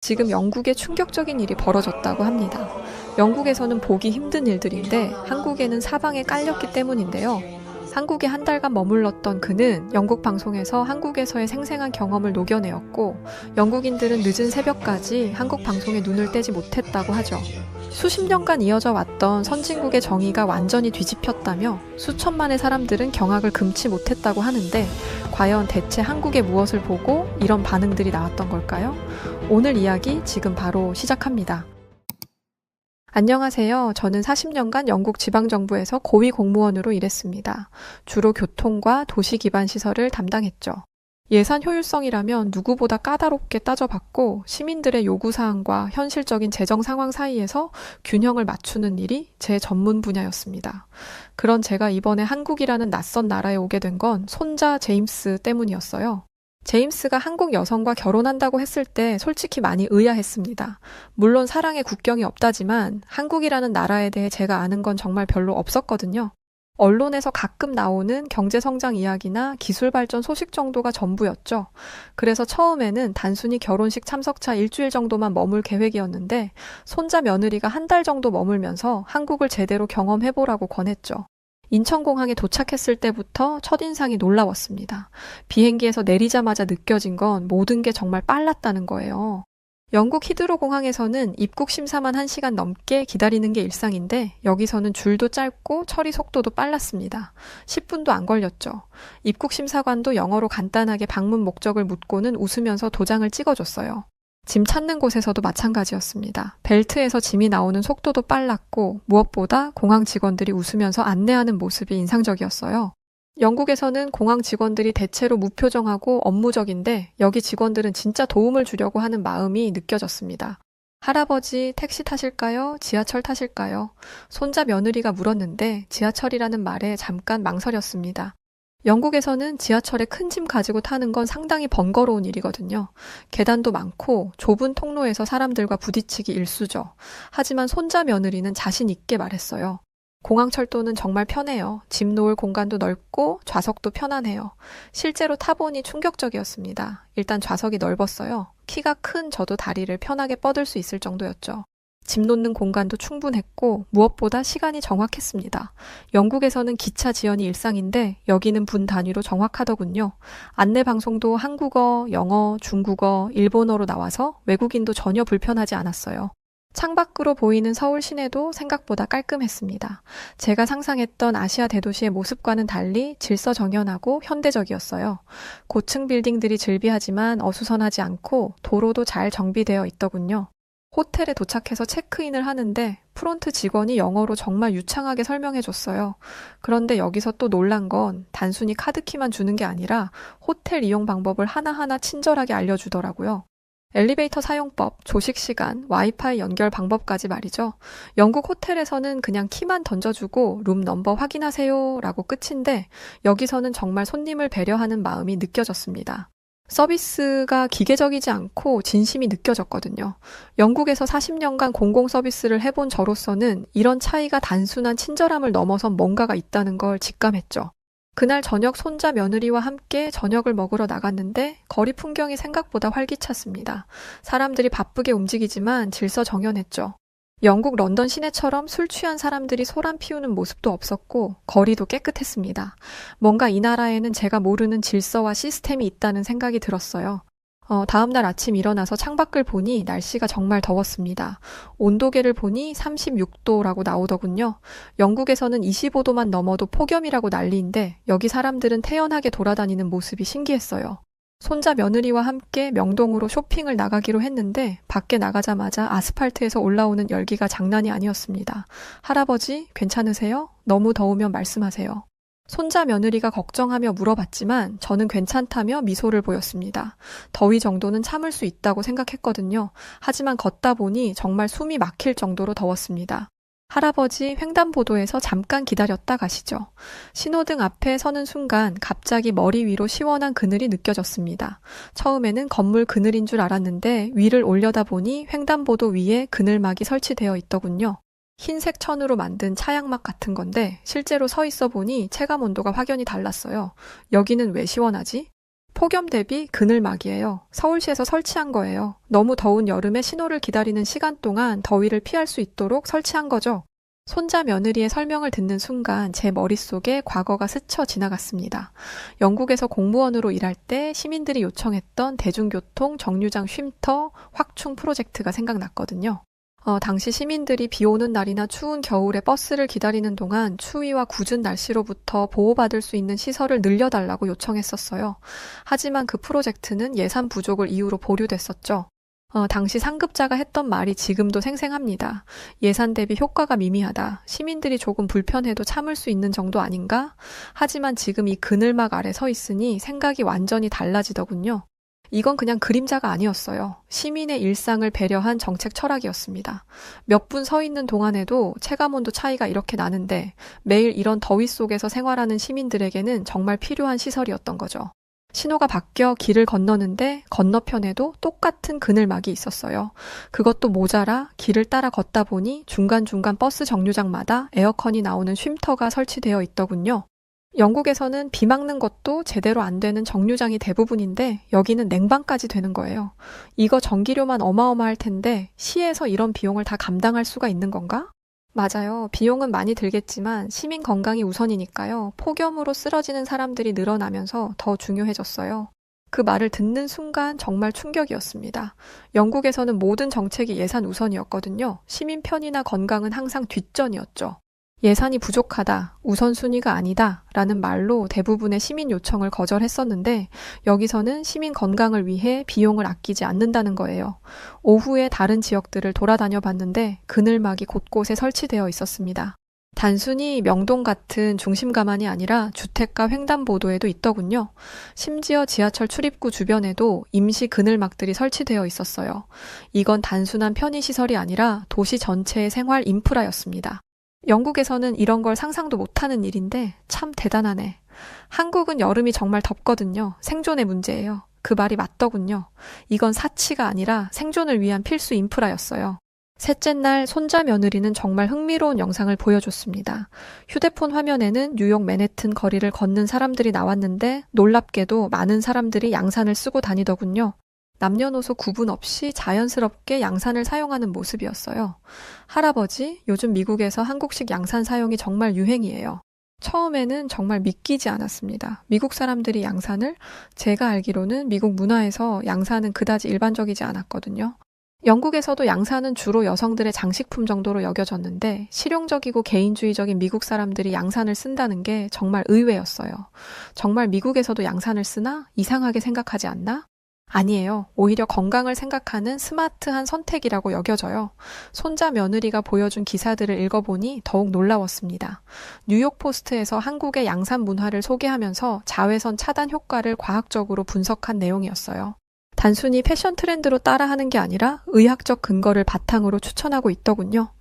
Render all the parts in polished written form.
지금 영국에 충격적인 일이 벌어졌다고 합니다. 영국에서는 보기 힘든 일들인데 한국에는 사방에 깔렸기 때문인데요. 한국에 한 달간 머물렀던 그는 영국 방송에서 한국에서의 생생한 경험을 녹여내었고, 영국인들은 늦은 새벽까지 한국 방송에 눈을 떼지 못했다고 하죠. 수십 년간 이어져 왔던 선진국의 정의가 완전히 뒤집혔다며 수천만의 사람들은 경악을 금치 못했다고 하는데, 과연 대체 한국에 무엇을 보고 이런 반응들이 나왔던 걸까요? 오늘 이야기 지금 바로 시작합니다. 안녕하세요. 저는 40년간 영국 지방정부에서 고위 공무원으로 일했습니다. 주로 교통과 도시 기반 시설을 담당했죠. 예산 효율성이라면 누구보다 까다롭게 따져봤고, 시민들의 요구사항과 현실적인 재정 상황 사이에서 균형을 맞추는 일이 제 전문 분야였습니다. 그런 제가 이번에 한국이라는 낯선 나라에 오게 된 건 손자 제임스 때문이었어요. 제임스가 한국 여성과 결혼한다고 했을 때 솔직히 많이 의아했습니다. 물론 사랑의 국경이 없다지만 한국이라는 나라에 대해 제가 아는 건 정말 별로 없었거든요. 언론에서 가끔 나오는 경제성장 이야기나 기술 발전 소식 정도가 전부였죠. 그래서 처음에는 단순히 결혼식 참석차 일주일 정도만 머물 계획이었는데, 손자 며느리가 한 달 정도 머물면서 한국을 제대로 경험해보라고 권했죠. 인천공항에 도착했을 때부터 첫인상이 놀라웠습니다. 비행기에서 내리자마자 느껴진 건 모든 게 정말 빨랐다는 거예요. 영국 히드로 공항에서는 입국 심사만 1시간 넘게 기다리는 게 일상인데, 여기서는 줄도 짧고 처리 속도도 빨랐습니다. 10분도 안 걸렸죠. 입국 심사관도 영어로 간단하게 방문 목적을 묻고는 웃으면서 도장을 찍어줬어요. 짐 찾는 곳에서도 마찬가지였습니다. 벨트에서 짐이 나오는 속도도 빨랐고, 무엇보다 공항 직원들이 웃으면서 안내하는 모습이 인상적이었어요. 영국에서는 공항 직원들이 대체로 무표정하고 업무적인데, 여기 직원들은 진짜 도움을 주려고 하는 마음이 느껴졌습니다. 할아버지, 택시 타실까요? 지하철 타실까요? 손자 며느리가 물었는데 지하철이라는 말에 잠깐 망설였습니다. 영국에서는 지하철에 큰 짐 가지고 타는 건 상당히 번거로운 일이거든요. 계단도 많고 좁은 통로에서 사람들과 부딪히기 일쑤죠. 하지만 손자 며느리는 자신 있게 말했어요. 공항철도는 정말 편해요. 짐 놓을 공간도 넓고 좌석도 편안해요. 실제로 타보니 충격적이었습니다. 일단 좌석이 넓었어요. 키가 큰 저도 다리를 편하게 뻗을 수 있을 정도였죠. 짐 놓는 공간도 충분했고, 무엇보다 시간이 정확했습니다. 영국에서는 기차 지연이 일상인데 여기는 분 단위로 정확하더군요. 안내 방송도 한국어, 영어, 중국어, 일본어로 나와서 외국인도 전혀 불편하지 않았어요. 창밖으로 보이는 서울 시내도 생각보다 깔끔했습니다. 제가 상상했던 아시아 대도시의 모습과는 달리 질서정연하고 현대적이었어요. 고층 빌딩들이 즐비하지만 어수선하지 않고 도로도 잘 정비되어 있더군요. 호텔에 도착해서 체크인을 하는데 프론트 직원이 영어로 정말 유창하게 설명해줬어요. 그런데 여기서 또 놀란 건 단순히 카드키만 주는 게 아니라 호텔 이용 방법을 하나하나 친절하게 알려주더라고요. 엘리베이터 사용법, 조식 시간, 와이파이 연결 방법까지 말이죠. 영국 호텔에서는 그냥 키만 던져주고 룸 넘버 확인하세요 라고 끝인데, 여기서는 정말 손님을 배려하는 마음이 느껴졌습니다. 서비스가 기계적이지 않고 진심이 느껴졌거든요. 영국에서 40년간 공공 서비스를 해본 저로서는 이런 차이가 단순한 친절함을 넘어선 뭔가가 있다는 걸 직감했죠. 그날 저녁 손자 며느리와 함께 저녁을 먹으러 나갔는데 거리 풍경이 생각보다 활기찼습니다. 사람들이 바쁘게 움직이지만 질서정연했죠. 영국 런던 시내처럼 술 취한 사람들이 소란 피우는 모습도 없었고 거리도 깨끗했습니다. 뭔가 이 나라에는 제가 모르는 질서와 시스템이 있다는 생각이 들었어요. 다음날 아침 일어나서 창밖을 보니 날씨가 정말 더웠습니다. 온도계를 보니 36도라고 나오더군요. 영국에서는 25도만 넘어도 폭염이라고 난리인데 여기 사람들은 태연하게 돌아다니는 모습이 신기했어요. 손자 며느리와 함께 명동으로 쇼핑을 나가기로 했는데 밖에 나가자마자 아스팔트에서 올라오는 열기가 장난이 아니었습니다. 할아버지, 괜찮으세요? 너무 더우면 말씀하세요. 손자 며느리가 걱정하며 물어봤지만 저는 괜찮다며 미소를 보였습니다. 더위 정도는 참을 수 있다고 생각했거든요. 하지만 걷다 보니 정말 숨이 막힐 정도로 더웠습니다. 할아버지, 횡단보도에서 잠깐 기다렸다 가시죠. 신호등 앞에 서는 순간 갑자기 머리 위로 시원한 그늘이 느껴졌습니다. 처음에는 건물 그늘인 줄 알았는데 위를 올려다보니 횡단보도 위에 그늘막이 설치되어 있더군요. 흰색 천으로 만든 차양막 같은 건데 실제로 서 있어 보니 체감 온도가 확연히 달랐어요. 여기는 왜 시원하지? 폭염 대비 그늘막이에요. 서울시에서 설치한 거예요. 너무 더운 여름에 신호를 기다리는 시간 동안 더위를 피할 수 있도록 설치한 거죠. 손자 며느리의 설명을 듣는 순간 제 머릿속에 과거가 스쳐 지나갔습니다. 영국에서 공무원으로 일할 때 시민들이 요청했던 대중교통 정류장 쉼터 확충 프로젝트가 생각났거든요. 당시 시민들이 비 오는 날이나 추운 겨울에 버스를 기다리는 동안 추위와 궂은 날씨로부터 보호받을 수 있는 시설을 늘려달라고 요청했었어요. 하지만 그 프로젝트는 예산 부족을 이유로 보류됐었죠. 당시 상급자가 했던 말이 지금도 생생합니다. 예산 대비 효과가 미미하다. 시민들이 조금 불편해도 참을 수 있는 정도 아닌가? 하지만 지금 이 그늘막 아래 서 있으니 생각이 완전히 달라지더군요. 이건 그냥 그림자가 아니었어요. 시민의 일상을 배려한 정책 철학이었습니다. 몇 분 서 있는 동안에도 체감온도 차이가 이렇게 나는데 매일 이런 더위 속에서 생활하는 시민들에게는 정말 필요한 시설이었던 거죠. 신호가 바뀌어 길을 건너는데 건너편에도 똑같은 그늘막이 있었어요. 그것도 모자라 길을 따라 걷다 보니 중간중간 버스 정류장마다 에어컨이 나오는 쉼터가 설치되어 있더군요. 영국에서는 비 막는 것도 제대로 안 되는 정류장이 대부분인데 여기는 냉방까지 되는 거예요. 이거 전기료만 어마어마할 텐데 시에서 이런 비용을 다 감당할 수가 있는 건가? 맞아요. 비용은 많이 들겠지만 시민 건강이 우선이니까요. 폭염으로 쓰러지는 사람들이 늘어나면서 더 중요해졌어요. 그 말을 듣는 순간 정말 충격이었습니다. 영국에서는 모든 정책이 예산 우선이었거든요. 시민 편의나 건강은 항상 뒷전이었죠. 예산이 부족하다, 우선순위가 아니다 라는 말로 대부분의 시민 요청을 거절했었는데 여기서는 시민 건강을 위해 비용을 아끼지 않는다는 거예요. 오후에 다른 지역들을 돌아다녀 봤는데 그늘막이 곳곳에 설치되어 있었습니다. 단순히 명동 같은 중심가만이 아니라 주택가 횡단보도에도 있더군요. 심지어 지하철 출입구 주변에도 임시 그늘막들이 설치되어 있었어요. 이건 단순한 편의시설이 아니라 도시 전체의 생활 인프라였습니다. 영국에서는 이런 걸 상상도 못하는 일인데 참 대단하네. 한국은 여름이 정말 덥거든요. 생존의 문제예요. 그 말이 맞더군요. 이건 사치가 아니라 생존을 위한 필수 인프라였어요. 셋째 날 손자 며느리는 정말 흥미로운 영상을 보여줬습니다. 휴대폰 화면에는 뉴욕 맨해튼 거리를 걷는 사람들이 나왔는데 놀랍게도 많은 사람들이 양산을 쓰고 다니더군요. 남녀노소 구분 없이 자연스럽게 양산을 사용하는 모습이었어요. 할아버지, 요즘 미국에서 한국식 양산 사용이 정말 유행이에요. 처음에는 정말 믿기지 않았습니다. 미국 사람들이 양산을? 제가 알기로는 미국 문화에서 양산은 그다지 일반적이지 않았거든요. 영국에서도 양산은 주로 여성들의 장식품 정도로 여겨졌는데 실용적이고 개인주의적인 미국 사람들이 양산을 쓴다는 게 정말 의외였어요. 정말 미국에서도 양산을 쓰나? 이상하게 생각하지 않나? 아니에요. 오히려 건강을 생각하는 스마트한 선택이라고 여겨져요. 손자 며느리가 보여준 기사들을 읽어보니 더욱 놀라웠습니다. 뉴욕 포스트에서 한국의 양산 문화를 소개하면서 자외선 차단 효과를 과학적으로 분석한 내용이었어요. 단순히 패션 트렌드로 따라하는 게 아니라 의학적 근거를 바탕으로 추천하고 있더군요.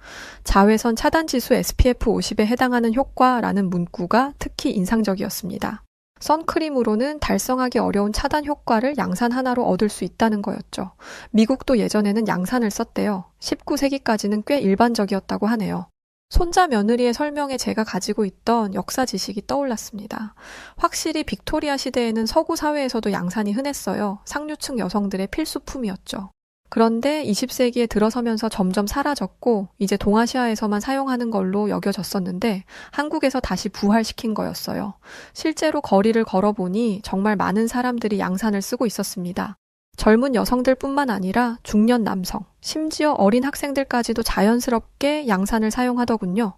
자외선 차단 지수 SPF 50에 해당하는 효과라는 문구가 특히 인상적이었습니다. 선크림으로는 달성하기 어려운 차단 효과를 양산 하나로 얻을 수 있다는 거였죠. 미국도 예전에는 양산을 썼대요. 19세기까지는 꽤 일반적이었다고 하네요. 손자 며느리의 설명에 제가 가지고 있던 역사 지식이 떠올랐습니다. 확실히 빅토리아 시대에는 서구 사회에서도 양산이 흔했어요. 상류층 여성들의 필수품이었죠. 그런데 20세기에 들어서면서 점점 사라졌고 이제 동아시아에서만 사용하는 걸로 여겨졌었는데 한국에서 다시 부활시킨 거였어요. 실제로 거리를 걸어보니 정말 많은 사람들이 양산을 쓰고 있었습니다. 젊은 여성들뿐만 아니라 중년 남성, 심지어 어린 학생들까지도 자연스럽게 양산을 사용하더군요.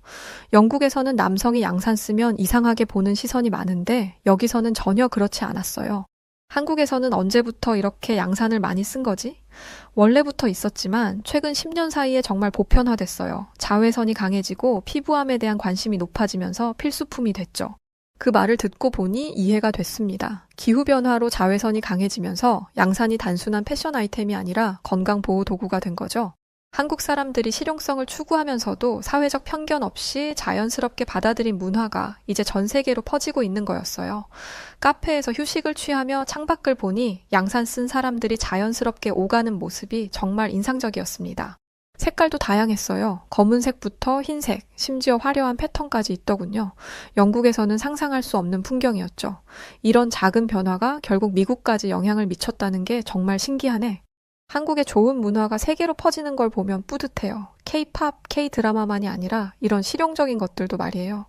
영국에서는 남성이 양산 쓰면 이상하게 보는 시선이 많은데 여기서는 전혀 그렇지 않았어요. 한국에서는 언제부터 이렇게 양산을 많이 쓴 거지? 원래부터 있었지만 최근 10년 사이에 정말 보편화됐어요. 자외선이 강해지고 피부암에 대한 관심이 높아지면서 필수품이 됐죠. 그 말을 듣고 보니 이해가 됐습니다. 기후변화로 자외선이 강해지면서 양산이 단순한 패션 아이템이 아니라 건강보호 도구가 된 거죠. 한국 사람들이 실용성을 추구하면서도 사회적 편견 없이 자연스럽게 받아들인 문화가 이제 전 세계로 퍼지고 있는 거였어요. 카페에서 휴식을 취하며 창밖을 보니 양산 쓴 사람들이 자연스럽게 오가는 모습이 정말 인상적이었습니다. 색깔도 다양했어요. 검은색부터 흰색, 심지어 화려한 패턴까지 있더군요. 영국에서는 상상할 수 없는 풍경이었죠. 이런 작은 변화가 결국 미국까지 영향을 미쳤다는 게 정말 신기하네. 한국의 좋은 문화가 세계로 퍼지는 걸 보면 뿌듯해요. K-팝, K-드라마만이 아니라 이런 실용적인 것들도 말이에요.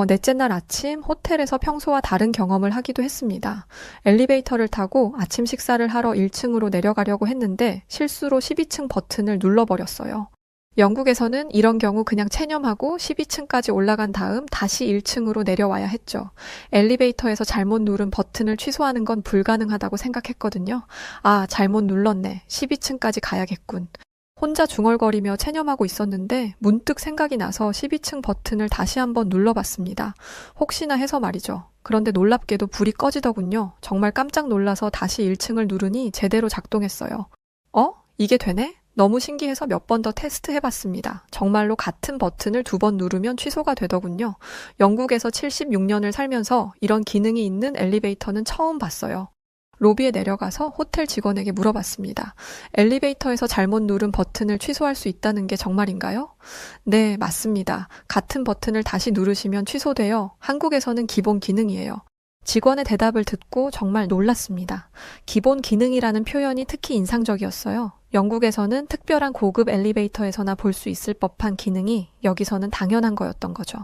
넷째 날 아침 호텔에서 평소와 다른 경험을 하기도 했습니다. 엘리베이터를 타고 아침 식사를 하러 1층으로 내려가려고 했는데 실수로 12층 버튼을 눌러버렸어요. 영국에서는 이런 경우 그냥 체념하고 12층까지 올라간 다음 다시 1층으로 내려와야 했죠. 엘리베이터에서 잘못 누른 버튼을 취소하는 건 불가능하다고 생각했거든요. 아, 잘못 눌렀네. 12층까지 가야겠군. 혼자 중얼거리며 체념하고 있었는데 문득 생각이 나서 12층 버튼을 다시 한번 눌러봤습니다. 혹시나 해서 말이죠. 그런데 놀랍게도 불이 꺼지더군요. 정말 깜짝 놀라서 다시 1층을 누르니 제대로 작동했어요. 이게 되네? 너무 신기해서 몇 번 더 테스트 해봤습니다. 정말로 같은 버튼을 2번 누르면 취소가 되더군요. 영국에서 76년을 살면서 이런 기능이 있는 엘리베이터는 처음 봤어요. 로비에 내려가서 호텔 직원에게 물어봤습니다. 엘리베이터에서 잘못 누른 버튼을 취소할 수 있다는 게 정말인가요? 네, 맞습니다. 같은 버튼을 다시 누르시면 취소돼요. 한국에서는 기본 기능이에요. 직원의 대답을 듣고 정말 놀랐습니다. 기본 기능이라는 표현이 특히 인상적이었어요. 영국에서는 특별한 고급 엘리베이터에서나 볼 수 있을 법한 기능이 여기서는 당연한 거였던 거죠.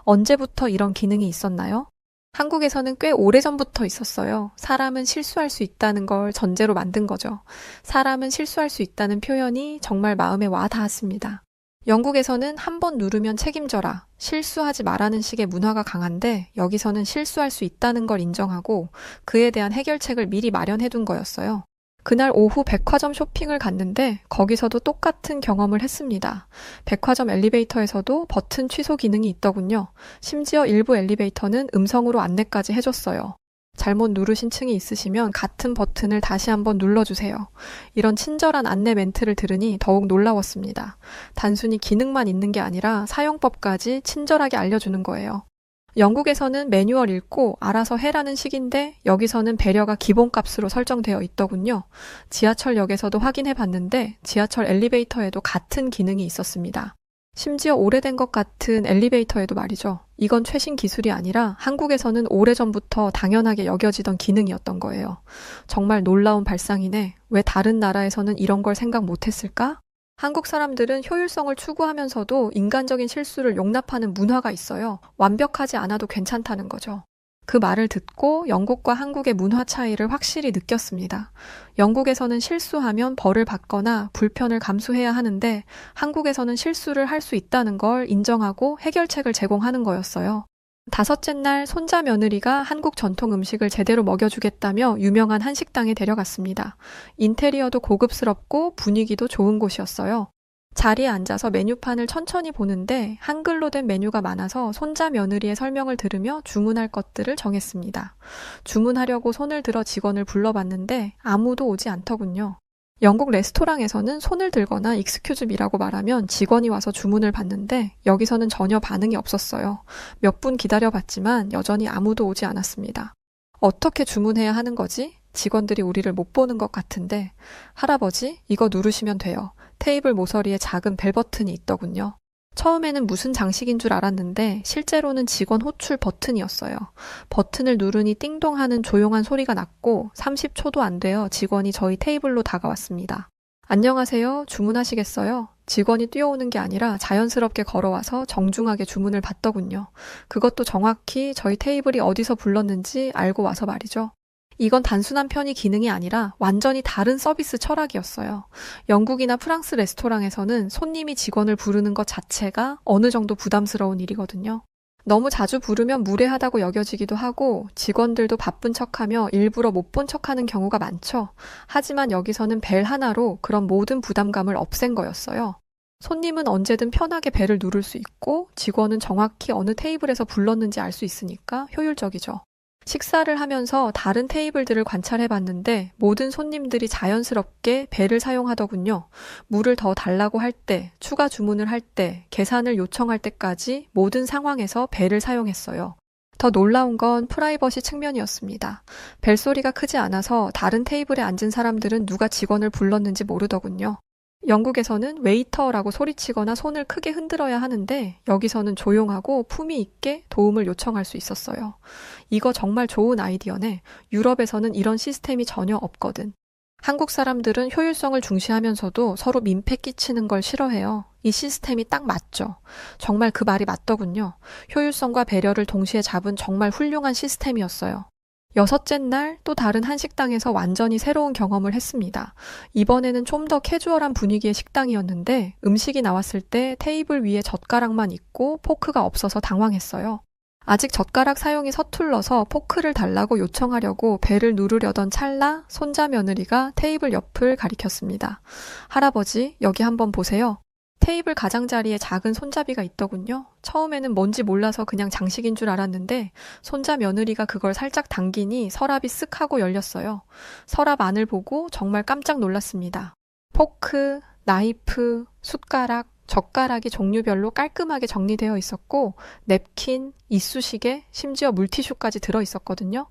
언제부터 이런 기능이 있었나요? 한국에서는 꽤 오래전부터 있었어요. 사람은 실수할 수 있다는 걸 전제로 만든 거죠. 사람은 실수할 수 있다는 표현이 정말 마음에 와 닿았습니다. 영국에서는 한 번 누르면 책임져라, 실수하지 말라는 식의 문화가 강한데 여기서는 실수할 수 있다는 걸 인정하고 그에 대한 해결책을 미리 마련해둔 거였어요. 그날 오후 백화점 쇼핑을 갔는데 거기서도 똑같은 경험을 했습니다. 백화점 엘리베이터에서도 버튼 취소 기능이 있더군요. 심지어 일부 엘리베이터는 음성으로 안내까지 해줬어요. 잘못 누르신 층이 있으시면 같은 버튼을 다시 한번 눌러주세요. 이런 친절한 안내 멘트를 들으니 더욱 놀라웠습니다. 단순히 기능만 있는 게 아니라 사용법까지 친절하게 알려주는 거예요. 영국에서는 매뉴얼 읽고 알아서 해라는 식인데 여기서는 배려가 기본값으로 설정되어 있더군요. 지하철역에서도 확인해 봤는데 지하철 엘리베이터에도 같은 기능이 있었습니다. 심지어 오래된 것 같은 엘리베이터에도 말이죠. 이건 최신 기술이 아니라 한국에서는 오래전부터 당연하게 여겨지던 기능이었던 거예요. 정말 놀라운 발상이네. 왜 다른 나라에서는 이런 걸 생각 못했을까? 한국 사람들은 효율성을 추구하면서도 인간적인 실수를 용납하는 문화가 있어요. 완벽하지 않아도 괜찮다는 거죠. 그 말을 듣고 영국과 한국의 문화 차이를 확실히 느꼈습니다. 영국에서는 실수하면 벌을 받거나 불편을 감수해야 하는데 한국에서는 실수를 할 수 있다는 걸 인정하고 해결책을 제공하는 거였어요. 5째 날 손자 며느리가 한국 전통 음식을 제대로 먹여주겠다며 유명한 한식당에 데려갔습니다. 인테리어도 고급스럽고 분위기도 좋은 곳이었어요. 자리에 앉아서 메뉴판을 천천히 보는데 한글로 된 메뉴가 많아서 손자 며느리의 설명을 들으며 주문할 것들을 정했습니다. 주문하려고 손을 들어 직원을 불러봤는데 아무도 오지 않더군요. 영국 레스토랑에서는 손을 들거나 excuse me라고 말하면 직원이 와서 주문을 받는데 여기서는 전혀 반응이 없었어요. 몇 분 기다려봤지만 여전히 아무도 오지 않았습니다. 어떻게 주문해야 하는 거지? 직원들이 우리를 못 보는 것 같은데 할아버지, 이거 누르시면 돼요. 테이블 모서리에 작은 벨 버튼이 있더군요. 처음에는 무슨 장식인 줄 알았는데 실제로는 직원 호출 버튼이었어요. 버튼을 누르니 띵동 하는 조용한 소리가 났고 30초도 안 되어 직원이 저희 테이블로 다가왔습니다. 안녕하세요. 주문하시겠어요? 직원이 뛰어오는 게 아니라 자연스럽게 걸어와서 정중하게 주문을 받더군요. 그것도 정확히 저희 테이블이 어디서 불렀는지 알고 와서 말이죠. 이건 단순한 편의 기능이 아니라 완전히 다른 서비스 철학이었어요. 영국이나 프랑스 레스토랑에서는 손님이 직원을 부르는 것 자체가 어느 정도 부담스러운 일이거든요. 너무 자주 부르면 무례하다고 여겨지기도 하고 직원들도 바쁜 척하며 일부러 못 본 척하는 경우가 많죠. 하지만 여기서는 벨 하나로 그런 모든 부담감을 없앤 거였어요. 손님은 언제든 편하게 벨을 누를 수 있고 직원은 정확히 어느 테이블에서 불렀는지 알 수 있으니까 효율적이죠. 식사를 하면서 다른 테이블들을 관찰해봤는데 모든 손님들이 자연스럽게 벨을 사용하더군요. 물을 더 달라고 할 때, 추가 주문을 할 때, 계산을 요청할 때까지 모든 상황에서 벨을 사용했어요. 더 놀라운 건 프라이버시 측면이었습니다. 벨소리가 크지 않아서 다른 테이블에 앉은 사람들은 누가 직원을 불렀는지 모르더군요. 영국에서는 웨이터라고 소리치거나 손을 크게 흔들어야 하는데 여기서는 조용하고 품위 있게 도움을 요청할 수 있었어요. 이거 정말 좋은 아이디어네. 유럽에서는 이런 시스템이 전혀 없거든. 한국 사람들은 효율성을 중시하면서도 서로 민폐 끼치는 걸 싫어해요. 이 시스템이 딱 맞죠. 정말 그 말이 맞더군요. 효율성과 배려를 동시에 잡은 정말 훌륭한 시스템이었어요. 여섯째 날 또 다른 한식당에서 완전히 새로운 경험을 했습니다. 이번에는 좀 더 캐주얼한 분위기의 식당이었는데 음식이 나왔을 때 테이블 위에 젓가락만 있고 포크가 없어서 당황했어요. 아직 젓가락 사용이 서툴러서 포크를 달라고 요청하려고 벨을 누르려던 찰나 손자 며느리가 테이블 옆을 가리켰습니다. 할아버지, 여기 한번 보세요. 테이블 가장자리에 작은 손잡이가 있더군요. 처음에는 뭔지 몰라서 그냥 장식인 줄 알았는데 손자 며느리가 그걸 살짝 당기니 서랍이 쓱 하고 열렸어요. 서랍 안을 보고 정말 깜짝 놀랐습니다. 포크, 나이프, 숟가락, 젓가락이 종류별로 깔끔하게 정리되어 있었고 냅킨, 이쑤시개, 심지어 물티슈까지 들어있었거든요.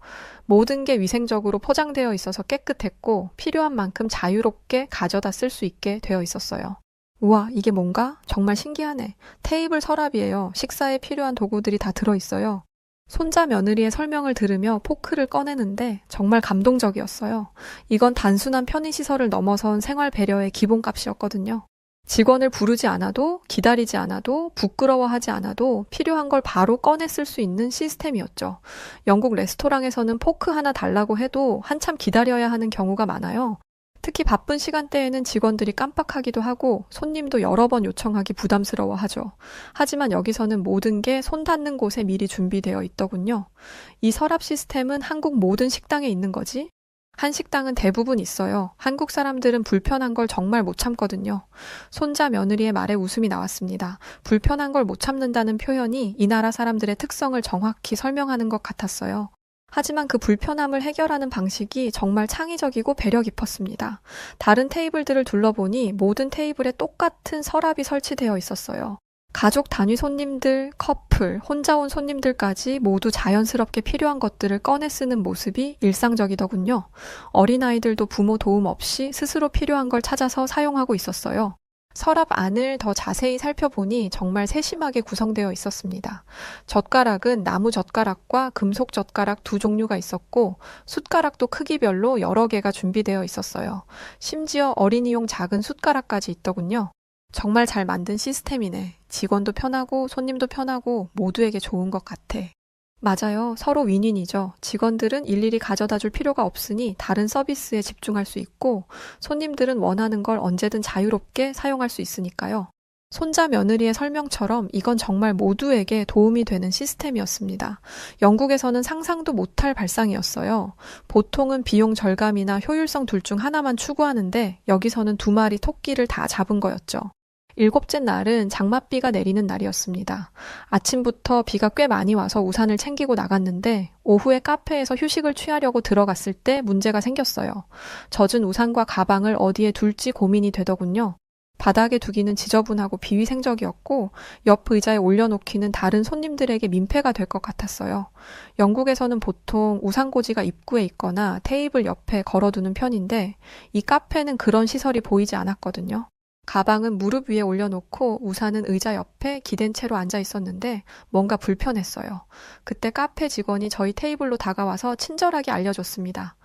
모든 게 위생적으로 포장되어 있어서 깨끗했고 필요한 만큼 자유롭게 가져다 쓸 수 있게 되어 있었어요. 우와, 이게 뭔가? 정말 신기하네. 테이블 서랍이에요. 식사에 필요한 도구들이 다 들어있어요. 손자 며느리의 설명을 들으며 포크를 꺼내는데 정말 감동적이었어요. 이건 단순한 편의시설을 넘어선 생활 배려의 기본값이었거든요. 직원을 부르지 않아도, 기다리지 않아도, 부끄러워하지 않아도 필요한 걸 바로 꺼내 쓸 수 있는 시스템이었죠. 영국 레스토랑에서는 포크 하나 달라고 해도 한참 기다려야 하는 경우가 많아요. 특히 바쁜 시간대에는 직원들이 깜빡하기도 하고 손님도 여러 번 요청하기 부담스러워하죠. 하지만 여기서는 모든 게 손 닿는 곳에 미리 준비되어 있더군요. 이 서랍 시스템은 한국 모든 식당에 있는 거지? 한식당은 대부분 있어요. 한국 사람들은 불편한 걸 정말 못 참거든요. 손자 며느리의 말에 웃음이 나왔습니다. 불편한 걸 못 참는다는 표현이 이 나라 사람들의 특성을 정확히 설명하는 것 같았어요. 하지만 그 불편함을 해결하는 방식이 정말 창의적이고 배려 깊었습니다. 다른 테이블들을 둘러보니 모든 테이블에 똑같은 서랍이 설치되어 있었어요. 가족 단위 손님들, 커플, 혼자 온 손님들까지 모두 자연스럽게 필요한 것들을 꺼내 쓰는 모습이 일상적이더군요. 어린아이들도 부모 도움 없이 스스로 필요한 걸 찾아서 사용하고 있었어요. 서랍 안을 더 자세히 살펴보니 정말 세심하게 구성되어 있었습니다. 젓가락은 나무 젓가락과 금속 젓가락 두 종류가 있었고 숟가락도 크기별로 여러 개가 준비되어 있었어요. 심지어 어린이용 작은 숟가락까지 있더군요. 정말 잘 만든 시스템이네. 직원도 편하고 손님도 편하고 모두에게 좋은 것 같아. 맞아요. 서로 윈윈이죠. 직원들은 일일이 가져다 줄 필요가 없으니 다른 서비스에 집중할 수 있고 손님들은 원하는 걸 언제든 자유롭게 사용할 수 있으니까요. 손자 며느리의 설명처럼 이건 정말 모두에게 도움이 되는 시스템이었습니다. 영국에서는 상상도 못할 발상이었어요. 보통은 비용 절감이나 효율성 둘 중 하나만 추구하는데 여기서는 두 마리 토끼를 다 잡은 거였죠. 7째 날은 장맛비가 내리는 날이었습니다. 아침부터 비가 꽤 많이 와서 우산을 챙기고 나갔는데 오후에 카페에서 휴식을 취하려고 들어갔을 때 문제가 생겼어요. 젖은 우산과 가방을 어디에 둘지 고민이 되더군요. 바닥에 두기는 지저분하고 비위생적이었고 옆 의자에 올려놓기는 다른 손님들에게 민폐가 될 것 같았어요. 영국에서는 보통 우산꽂이가 입구에 있거나 테이블 옆에 걸어두는 편인데 이 카페는 그런 시설이 보이지 않았거든요. 가방은 무릎 위에 올려놓고 우산은 의자 옆에 기댄 채로 앉아 있었는데 뭔가 불편했어요. 그때 카페 직원이 저희 테이블로 다가와서 친절하게 알려줬습니다.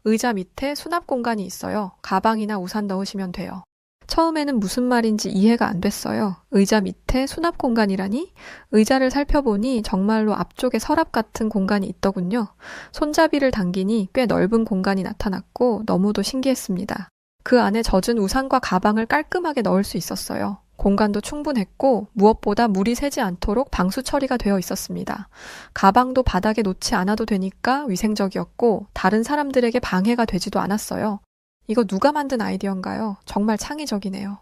의자 밑에 수납 공간이 있어요. 가방이나 우산 넣으시면 돼요. 처음에는 무슨 말인지 이해가 안 됐어요. 의자 밑에 수납 공간이라니? 의자를 살펴보니 정말로 앞쪽에 서랍 같은 공간이 있더군요. 손잡이를 당기니 꽤 넓은 공간이 나타났고 너무도 신기했습니다. 그 안에 젖은 우산과 가방을 깔끔하게 넣을 수 있었어요. 공간도 충분했고 무엇보다 물이 새지 않도록 방수 처리가 되어 있었습니다. 가방도 바닥에 놓지 않아도 되니까 위생적이었고 다른 사람들에게 방해가 되지도 않았어요. 이거 누가 만든 아이디어인가요? 정말 창의적이네요.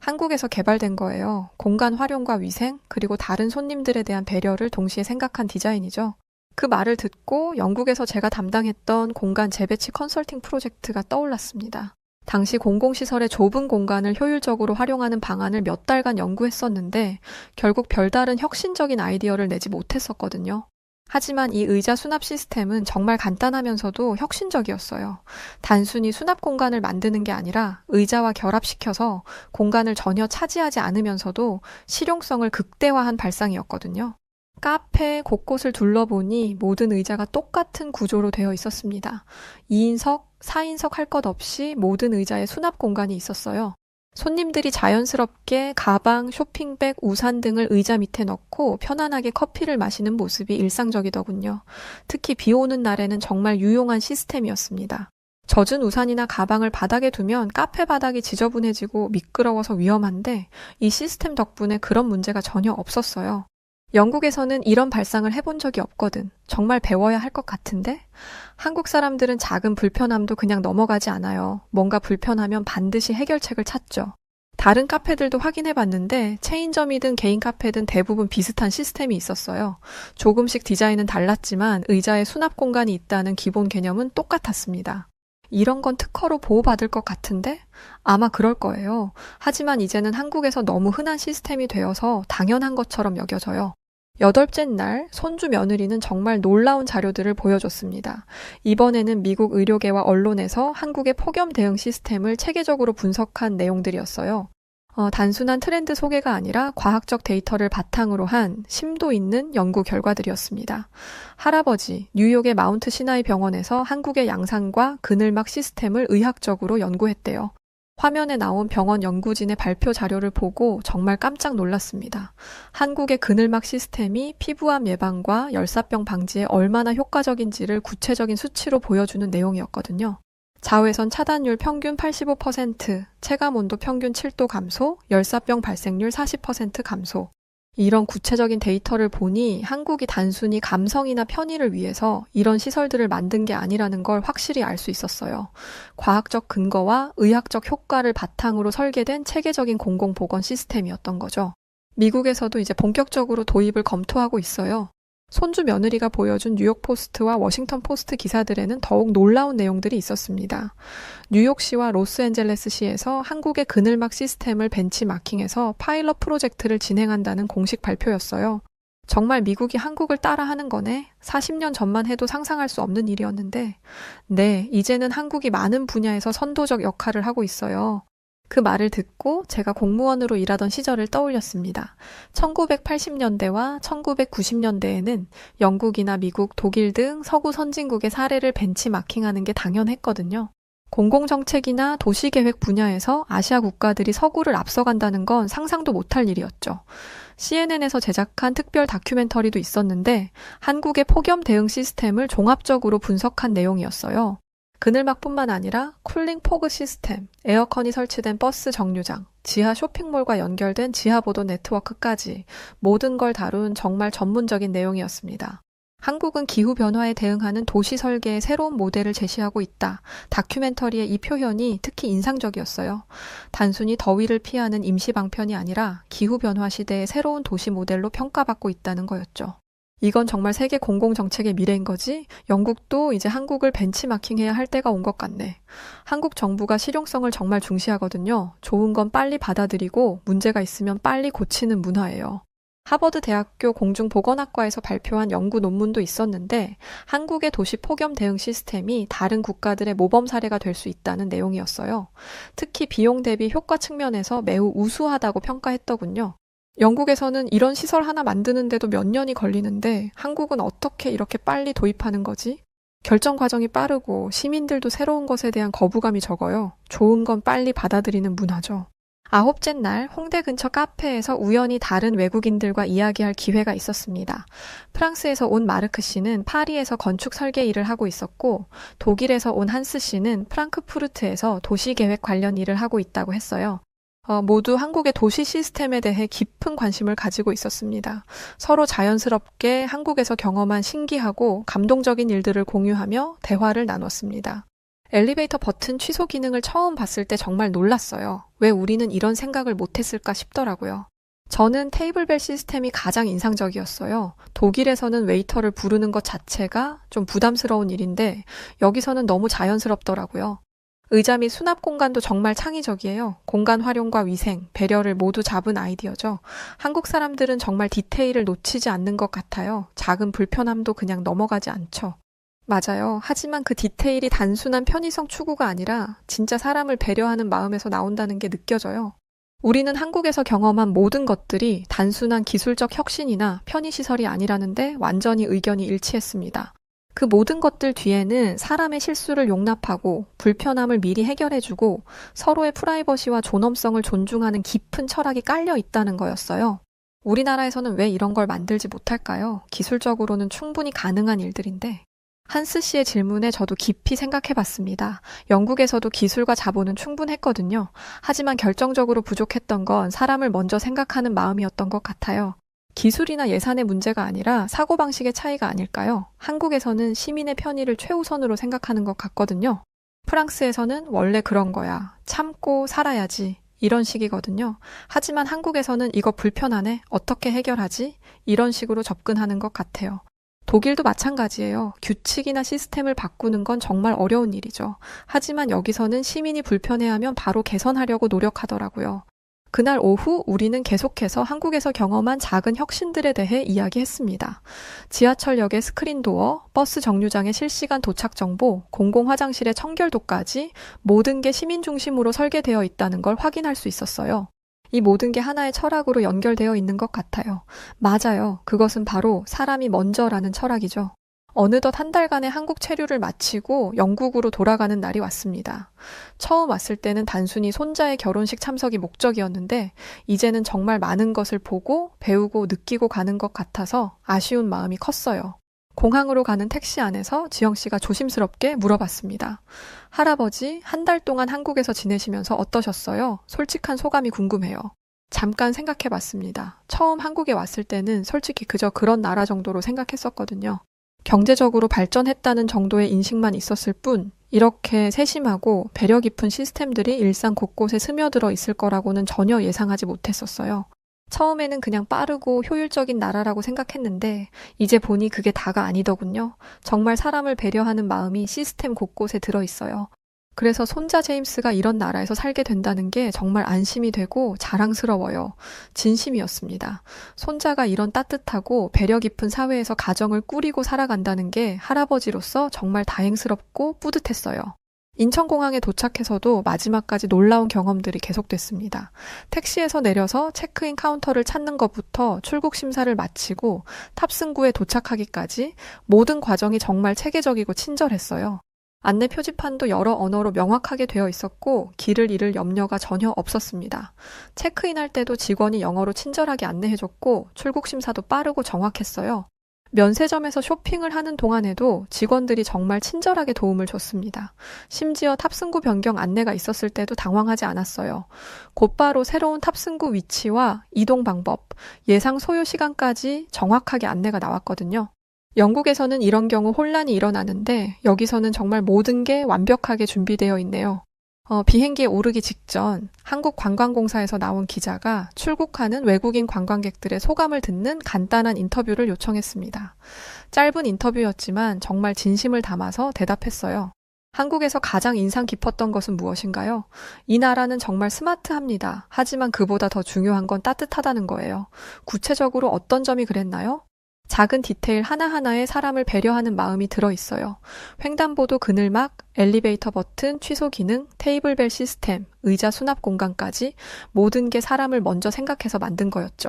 한국에서 개발된 거예요. 공간 활용과 위생, 그리고 다른 손님들에 대한 배려를 동시에 생각한 디자인이죠. 그 말을 듣고 영국에서 제가 담당했던 공간 재배치 컨설팅 프로젝트가 떠올랐습니다. 당시 공공시설의 좁은 공간을 효율적으로 활용하는 방안을 몇 달간 연구했었는데 결국 별다른 혁신적인 아이디어를 내지 못했었거든요. 하지만 이 의자 수납 시스템은 정말 간단하면서도 혁신적이었어요. 단순히 수납 공간을 만드는 게 아니라 의자와 결합시켜서 공간을 전혀 차지하지 않으면서도 실용성을 극대화한 발상이었거든요. 카페 곳곳을 둘러보니 모든 의자가 똑같은 구조로 되어 있었습니다. 2인석, 4인석 할 것 없이 모든 의자에 수납 공간이 있었어요. 손님들이 자연스럽게 가방, 쇼핑백, 우산 등을 의자 밑에 넣고 편안하게 커피를 마시는 모습이 일상적이더군요. 특히 비 오는 날에는 정말 유용한 시스템이었습니다. 젖은 우산이나 가방을 바닥에 두면 카페 바닥이 지저분해지고 미끄러워서 위험한데 이 시스템 덕분에 그런 문제가 전혀 없었어요. 영국에서는 이런 발상을 해본 적이 없거든. 정말 배워야 할 것 같은데? 한국 사람들은 작은 불편함도 그냥 넘어가지 않아요. 뭔가 불편하면 반드시 해결책을 찾죠. 다른 카페들도 확인해 봤는데 체인점이든 개인 카페든 대부분 비슷한 시스템이 있었어요. 조금씩 디자인은 달랐지만 의자에 수납 공간이 있다는 기본 개념은 똑같았습니다. 이런 건 특허로 보호받을 것 같은데? 아마 그럴 거예요. 하지만 이제는 한국에서 너무 흔한 시스템이 되어서 당연한 것처럼 여겨져요. 8째 날 손주 며느리는 정말 놀라운 자료들을 보여줬습니다. 이번에는 미국 의료계와 언론에서 한국의 폭염 대응 시스템을 체계적으로 분석한 내용들이었어요. 단순한 트렌드 소개가 아니라 과학적 데이터를 바탕으로 한 심도 있는 연구 결과들이었습니다. 할아버지, 뉴욕의 마운트 시나이 병원에서 한국의 양산과 그늘막 시스템을 의학적으로 연구했대요. 화면에 나온 병원 연구진의 발표 자료를 보고 정말 깜짝 놀랐습니다. 한국의 그늘막 시스템이 피부암 예방과 열사병 방지에 얼마나 효과적인지를 구체적인 수치로 보여주는 내용이었거든요. 자외선 차단율 평균 85%, 체감온도 평균 7도 감소, 열사병 발생률 40% 감소. 이런 구체적인 데이터를 보니 한국이 단순히 감성이나 편의를 위해서 이런 시설들을 만든 게 아니라는 걸 확실히 알 수 있었어요. 과학적 근거와 의학적 효과를 바탕으로 설계된 체계적인 공공보건 시스템이었던 거죠. 미국에서도 이제 본격적으로 도입을 검토하고 있어요. 손주 며느리가 보여준 뉴욕 포스트와 워싱턴 포스트 기사들에는 더욱 놀라운 내용들이 있었습니다. 뉴욕시와 로스앤젤레스시에서 한국의 그늘막 시스템을 벤치마킹해서 파일럿 프로젝트를 진행한다는 공식 발표였어요. 정말 미국이 한국을 따라하는 거네? 40년 전만 해도 상상할 수 없는 일이었는데, 네, 이제는 한국이 많은 분야에서 선도적 역할을 하고 있어요. 그 말을 듣고 제가 공무원으로 일하던 시절을 떠올렸습니다. 1980년대와 1990년대에는 영국이나 미국, 독일 등 서구 선진국의 사례를 벤치마킹하는 게 당연했거든요. 공공정책이나 도시계획 분야에서 아시아 국가들이 서구를 앞서간다는 건 상상도 못할 일이었죠. CNN에서 제작한 특별 다큐멘터리도 있었는데 한국의 폭염 대응 시스템을 종합적으로 분석한 내용이었어요. 그늘막뿐만 아니라 쿨링 포그 시스템, 에어컨이 설치된 버스 정류장, 지하 쇼핑몰과 연결된 지하보도 네트워크까지 모든 걸 다룬 정말 전문적인 내용이었습니다. 한국은 기후변화에 대응하는 도시 설계의 새로운 모델을 제시하고 있다. 다큐멘터리의 이 표현이 특히 인상적이었어요. 단순히 더위를 피하는 임시 방편이 아니라 기후변화 시대의 새로운 도시 모델로 평가받고 있다는 거였죠. 이건 정말 세계 공공정책의 미래인 거지? 영국도 이제 한국을 벤치마킹해야 할 때가 온 것 같네. 한국 정부가 실용성을 정말 중시하거든요. 좋은 건 빨리 받아들이고 문제가 있으면 빨리 고치는 문화예요. 하버드 대학교 공중보건학과에서 발표한 연구 논문도 있었는데 한국의 도시 폭염 대응 시스템이 다른 국가들의 모범 사례가 될 수 있다는 내용이었어요. 특히 비용 대비 효과 측면에서 매우 우수하다고 평가했더군요. 영국에서는 이런 시설 하나 만드는데도 몇 년이 걸리는데 한국은 어떻게 이렇게 빨리 도입하는 거지? 결정 과정이 빠르고 시민들도 새로운 것에 대한 거부감이 적어요. 좋은 건 빨리 받아들이는 문화죠. 9째 날 홍대 근처 카페에서 우연히 다른 외국인들과 이야기할 기회가 있었습니다. 프랑스에서 온 마르크 씨는 파리에서 건축 설계 일을 하고 있었고 독일에서 온 한스 씨는 프랑크푸르트에서 도시계획 관련 일을 하고 있다고 했어요. 모두 한국의 도시 시스템에 대해 깊은 관심을 가지고 있었습니다. 서로 자연스럽게 한국에서 경험한 신기하고 감동적인 일들을 공유하며 대화를 나눴습니다. 엘리베이터 버튼 취소 기능을 처음 봤을 때 정말 놀랐어요. 왜 우리는 이런 생각을 못했을까 싶더라고요. 저는 테이블벨 시스템이 가장 인상적이었어요. 독일에서는 웨이터를 부르는 것 자체가 좀 부담스러운 일인데 여기서는 너무 자연스럽더라고요. 의자 및 수납 공간도 정말 창의적이에요. 공간 활용과 위생, 배려를 모두 잡은 아이디어죠. 한국 사람들은 정말 디테일을 놓치지 않는 것 같아요. 작은 불편함도 그냥 넘어가지 않죠. 맞아요. 하지만 그 디테일이 단순한 편의성 추구가 아니라 진짜 사람을 배려하는 마음에서 나온다는 게 느껴져요. 우리는 한국에서 경험한 모든 것들이 단순한 기술적 혁신이나 편의시설이 아니라는데 완전히 의견이 일치했습니다. 그 모든 것들 뒤에는 사람의 실수를 용납하고 불편함을 미리 해결해주고 서로의 프라이버시와 존엄성을 존중하는 깊은 철학이 깔려 있다는 거였어요. 우리나라에서는 왜 이런 걸 만들지 못할까요? 기술적으로는 충분히 가능한 일들인데. 한스 씨의 질문에 저도 깊이 생각해 봤습니다. 영국에서도 기술과 자본은 충분했거든요. 하지만 결정적으로 부족했던 건 사람을 먼저 생각하는 마음이었던 것 같아요. 기술이나 예산의 문제가 아니라 사고방식의 차이가 아닐까요? 한국에서는 시민의 편의를 최우선으로 생각하는 것 같거든요. 프랑스에서는 원래 그런 거야. 참고 살아야지. 이런 식이거든요. 하지만 한국에서는 이거 불편하네. 어떻게 해결하지? 이런 식으로 접근하는 것 같아요. 독일도 마찬가지예요. 규칙이나 시스템을 바꾸는 건 정말 어려운 일이죠. 하지만 여기서는 시민이 불편해하면 바로 개선하려고 노력하더라고요. 그날 오후 우리는 계속해서 한국에서 경험한 작은 혁신들에 대해 이야기했습니다. 지하철역의 스크린도어, 버스 정류장의 실시간 도착 정보, 공공화장실의 청결도까지 모든 게 시민 중심으로 설계되어 있다는 걸 확인할 수 있었어요. 이 모든 게 하나의 철학으로 연결되어 있는 것 같아요. 맞아요. 그것은 바로 사람이 먼저라는 철학이죠. 어느덧 한 달간의 한국 체류를 마치고 영국으로 돌아가는 날이 왔습니다. 처음 왔을 때는 단순히 손자의 결혼식 참석이 목적이었는데 이제는 정말 많은 것을 보고 배우고 느끼고 가는 것 같아서 아쉬운 마음이 컸어요. 공항으로 가는 택시 안에서 지영 씨가 조심스럽게 물어봤습니다. 할아버지, 한 달 동안 한국에서 지내시면서 어떠셨어요? 솔직한 소감이 궁금해요. 잠깐 생각해 봤습니다. 처음 한국에 왔을 때는 솔직히 그저 그런 나라 정도로 생각했었거든요. 경제적으로 발전했다는 정도의 인식만 있었을 뿐 이렇게 세심하고 배려 깊은 시스템들이 일상 곳곳에 스며들어 있을 거라고는 전혀 예상하지 못했었어요. 처음에는 그냥 빠르고 효율적인 나라라고 생각했는데 이제 보니 그게 다가 아니더군요. 정말 사람을 배려하는 마음이 시스템 곳곳에 들어있어요. 그래서 손자 제임스가 이런 나라에서 살게 된다는 게 정말 안심이 되고 자랑스러워요. 진심이었습니다. 손자가 이런 따뜻하고 배려 깊은 사회에서 가정을 꾸리고 살아간다는 게 할아버지로서 정말 다행스럽고 뿌듯했어요. 인천공항에 도착해서도 마지막까지 놀라운 경험들이 계속됐습니다. 택시에서 내려서 체크인 카운터를 찾는 것부터 출국 심사를 마치고 탑승구에 도착하기까지 모든 과정이 정말 체계적이고 친절했어요. 안내 표지판도 여러 언어로 명확하게 되어 있었고 길을 잃을 염려가 전혀 없었습니다. 체크인할 때도 직원이 영어로 친절하게 안내해줬고 출국 심사도 빠르고 정확했어요. 면세점에서 쇼핑을 하는 동안에도 직원들이 정말 친절하게 도움을 줬습니다. 심지어 탑승구 변경 안내가 있었을 때도 당황하지 않았어요. 곧바로 새로운 탑승구 위치와 이동 방법, 예상 소요 시간까지 정확하게 안내가 나왔거든요. 영국에서는 이런 경우 혼란이 일어나는데 여기서는 정말 모든 게 완벽하게 준비되어 있네요. 비행기에 오르기 직전 한국관광공사에서 나온 기자가 출국하는 외국인 관광객들의 소감을 듣는 간단한 인터뷰를 요청했습니다. 짧은 인터뷰였지만 정말 진심을 담아서 대답했어요. 한국에서 가장 인상 깊었던 것은 무엇인가요? 이 나라는 정말 스마트합니다. 하지만 그보다 더 중요한 건 따뜻하다는 거예요. 구체적으로 어떤 점이 그랬나요? 작은 디테일 하나하나에 사람을 배려하는 마음이 들어있어요. 횡단보도 그늘막, 엘리베이터 버튼, 취소 기능, 테이블벨 시스템, 의자 수납 공간까지 모든 게 사람을 먼저 생각해서 만든 거였죠.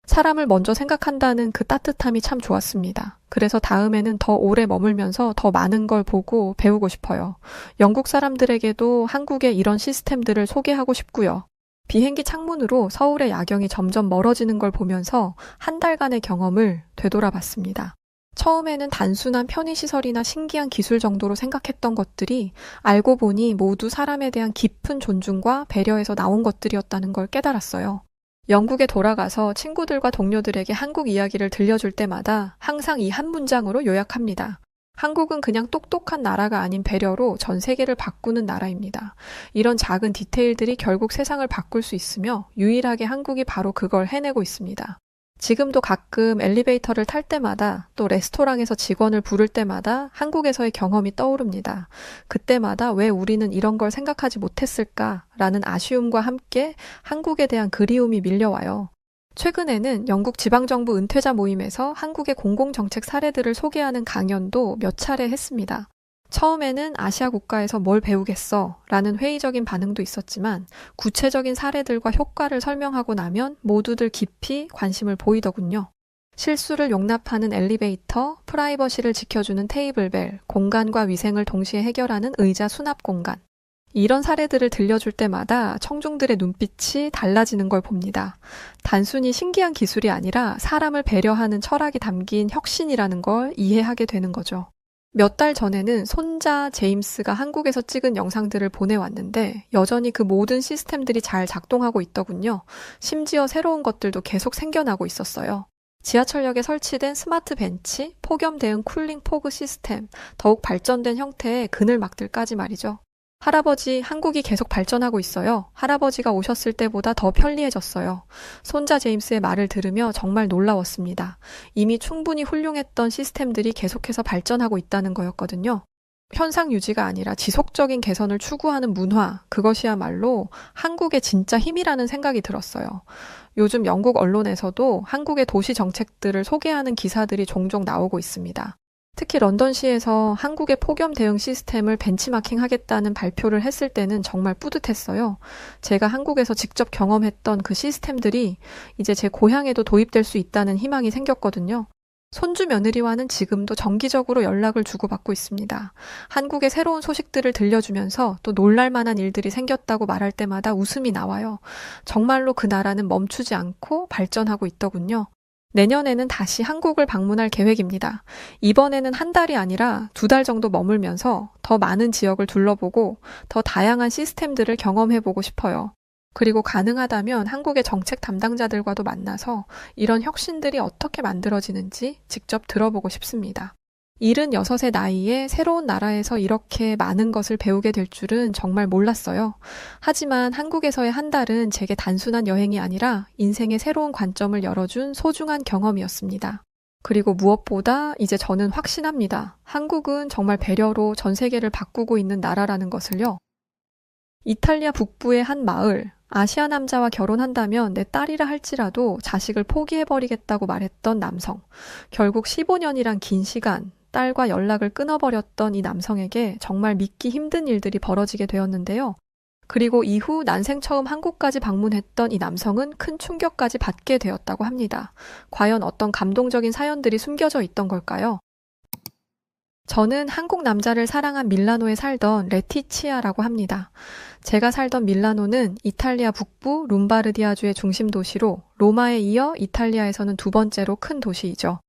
사람을 먼저 생각한다는 그 따뜻함이 참 좋았습니다. 그래서 다음에는 더 오래 머물면서 더 많은 걸 보고 배우고 싶어요. 영국 사람들에게도 한국의 이런 시스템들을 소개하고 싶고요. 비행기 창문으로 서울의 야경이 점점 멀어지는 걸 보면서 한 달간의 경험을 되돌아봤습니다. 처음에는 단순한 편의시설이나 신기한 기술 정도로 생각했던 것들이 알고 보니 모두 사람에 대한 깊은 존중과 배려에서 나온 것들이었다는 걸 깨달았어요. 영국에 돌아가서 친구들과 동료들에게 한국 이야기를 들려줄 때마다 항상 이 한 문장으로 요약합니다. 한국은 그냥 똑똑한 나라가 아닌 배려로 전 세계를 바꾸는 나라입니다. 이런 작은 디테일들이 결국 세상을 바꿀 수 있으며 유일하게 한국이 바로 그걸 해내고 있습니다. 지금도 가끔 엘리베이터를 탈 때마다 또 레스토랑에서 직원을 부를 때마다 한국에서의 경험이 떠오릅니다. 그때마다 왜 우리는 이런 걸 생각하지 못했을까라는 아쉬움과 함께 한국에 대한 그리움이 밀려와요. 최근에는 영국 지방정부 은퇴자 모임에서 한국의 공공정책 사례들을 소개하는 강연도 몇 차례 했습니다. 처음에는 아시아 국가에서 뭘 배우겠어 라는 회의적인 반응도 있었지만 구체적인 사례들과 효과를 설명하고 나면 모두들 깊이 관심을 보이더군요. 실수를 용납하는 엘리베이터, 프라이버시를 지켜주는 테이블벨, 공간과 위생을 동시에 해결하는 의자 수납 공간. 이런 사례들을 들려줄 때마다 청중들의 눈빛이 달라지는 걸 봅니다. 단순히 신기한 기술이 아니라 사람을 배려하는 철학이 담긴 혁신이라는 걸 이해하게 되는 거죠. 몇 달 전에는 손자 제임스가 한국에서 찍은 영상들을 보내왔는데 여전히 그 모든 시스템들이 잘 작동하고 있더군요. 심지어 새로운 것들도 계속 생겨나고 있었어요. 지하철역에 설치된 스마트 벤치, 폭염 대응 쿨링 포그 시스템, 더욱 발전된 형태의 그늘막들까지 말이죠. 할아버지, 한국이 계속 발전하고 있어요. 할아버지가 오셨을 때보다 더 편리해졌어요. 손자 제임스의 말을 들으며 정말 놀라웠습니다. 이미 충분히 훌륭했던 시스템들이 계속해서 발전하고 있다는 거였거든요. 현상 유지가 아니라 지속적인 개선을 추구하는 문화, 그것이야말로 한국의 진짜 힘이라는 생각이 들었어요. 요즘 영국 언론에서도 한국의 도시 정책들을 소개하는 기사들이 종종 나오고 있습니다. 특히 런던시에서 한국의 폭염 대응 시스템을 벤치마킹 하겠다는 발표를 했을 때는 정말 뿌듯했어요. 제가 한국에서 직접 경험했던 그 시스템들이 이제 제 고향에도 도입될 수 있다는 희망이 생겼거든요. 손주 며느리와는 지금도 정기적으로 연락을 주고받고 있습니다. 한국의 새로운 소식들을 들려주면서 또 놀랄만한 일들이 생겼다고 말할 때마다 웃음이 나와요. 정말로 그 나라는 멈추지 않고 발전하고 있더군요. 내년에는 다시 한국을 방문할 계획입니다. 이번에는 한 달이 아니라 2달 정도 머물면서 더 많은 지역을 둘러보고 더 다양한 시스템들을 경험해보고 싶어요. 그리고 가능하다면 한국의 정책 담당자들과도 만나서 이런 혁신들이 어떻게 만들어지는지 직접 들어보고 싶습니다. 76의 나이에 새로운 나라에서 이렇게 많은 것을 배우게 될 줄은 정말 몰랐어요. 하지만 한국에서의 한 달은 제게 단순한 여행이 아니라 인생의 새로운 관점을 열어준 소중한 경험이었습니다. 그리고 무엇보다 이제 저는 확신합니다. 한국은 정말 배려로 전 세계를 바꾸고 있는 나라라는 것을요. 이탈리아 북부의 한 마을, 아시아 남자와 결혼한다면 내 딸이라 할지라도 자식을 포기해버리겠다고 말했던 남성. 결국 15년이란 긴 시간, 딸과 연락을 끊어버렸던 이 남성에게 정말 믿기 힘든 일들이 벌어지게 되었는데요. 그리고 이후 난생 처음 한국까지 방문했던 이 남성은 큰 충격까지 받게 되었다고 합니다. 과연 어떤 감동적인 사연들이 숨겨져 있던 걸까요? 저는 한국 남자를 사랑한 밀라노에 살던 레티치아라고 합니다. 제가 살던 밀라노는 이탈리아 북부 롬바르디아주의 중심 도시로 로마에 이어 이탈리아에서는 2번째로 큰 도시이죠.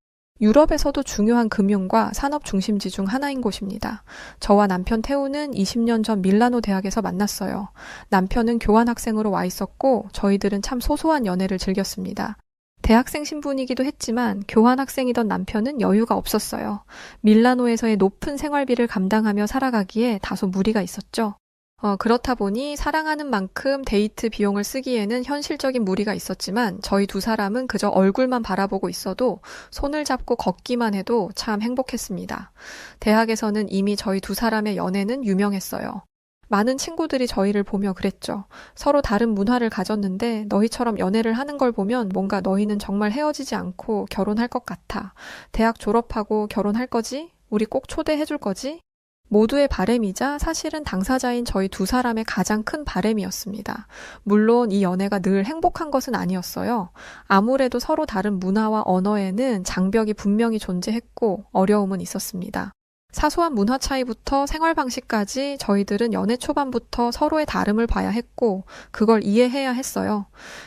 유럽에서도 중요한 금융과 산업 중심지 중 하나인 곳입니다. 저와 남편 태우는 20년 전 밀라노 대학에서 만났어요. 남편은 교환학생으로 와 있었고 저희들은 참 소소한 연애를 즐겼습니다. 대학생 신분이기도 했지만 교환학생이던 남편은 여유가 없었어요. 밀라노에서의 높은 생활비를 감당하며 살아가기에 다소 무리가 있었죠. 그렇다 보니 사랑하는 만큼 데이트 비용을 쓰기에는 현실적인 무리가 있었지만 저희 두 사람은 그저 얼굴만 바라보고 있어도 손을 잡고 걷기만 해도 참 행복했습니다. 대학에서는 이미 저희 두 사람의 연애는 유명했어요. 많은 친구들이 저희를 보며 그랬죠. 서로 다른 문화를 가졌는데 너희처럼 연애를 하는 걸 보면 뭔가 너희는 정말 헤어지지 않고 결혼할 것 같아. 대학 졸업하고 결혼할 거지? 우리 꼭 초대해 줄 거지? 모두의 바램이자 사실은 당사자인 저희 두 사람의 가장 큰 바램이었습니다. 물론 이 연애가 늘 행복한 것은 아니었어요. 아무래도 서로 다른 문화와 언어에는 장벽이 분명히 존재했고 어려움은 있었습니다. 사소한 문화 차이부터 생활 방식까지 저희들은 연애 초반부터 서로의 다름을 봐야 했고 그걸 이해해야 했어요.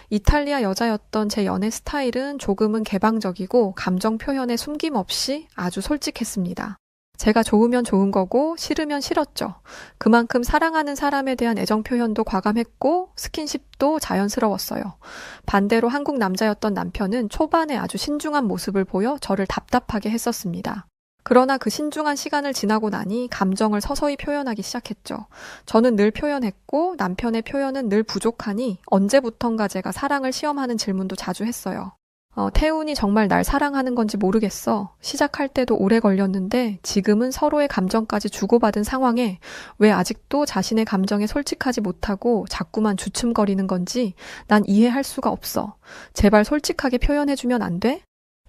이탈리아 여자였던 제 연애 스타일은 조금은 개방적이고 감정 표현에 숨김 없이 아주 솔직했습니다. 제가 좋으면 좋은 거고 싫으면 싫었죠. 그만큼 사랑하는 사람에 대한 애정 표현도 과감했고 스킨십도 자연스러웠어요. 반대로 한국 남자였던 남편은 초반에 아주 신중한 모습을 보여 저를 답답하게 했었습니다. 그러나 그 신중한 시간을 지나고 나니 감정을 서서히 표현하기 시작했죠. 저는 늘 표현했고 남편의 표현은 늘 부족하니 언제부턴가 제가 사랑을 시험하는 질문도 자주 했어요. 태훈이 정말 날 사랑하는 건지 모르겠어. 시작할 때도 오래 걸렸는데 지금은 서로의 감정까지 주고받은 상황에 왜 아직도 자신의 감정에 솔직하지 못하고 자꾸만 주춤거리는 건지 난 이해할 수가 없어. 제발 솔직하게 표현해주면 안 돼?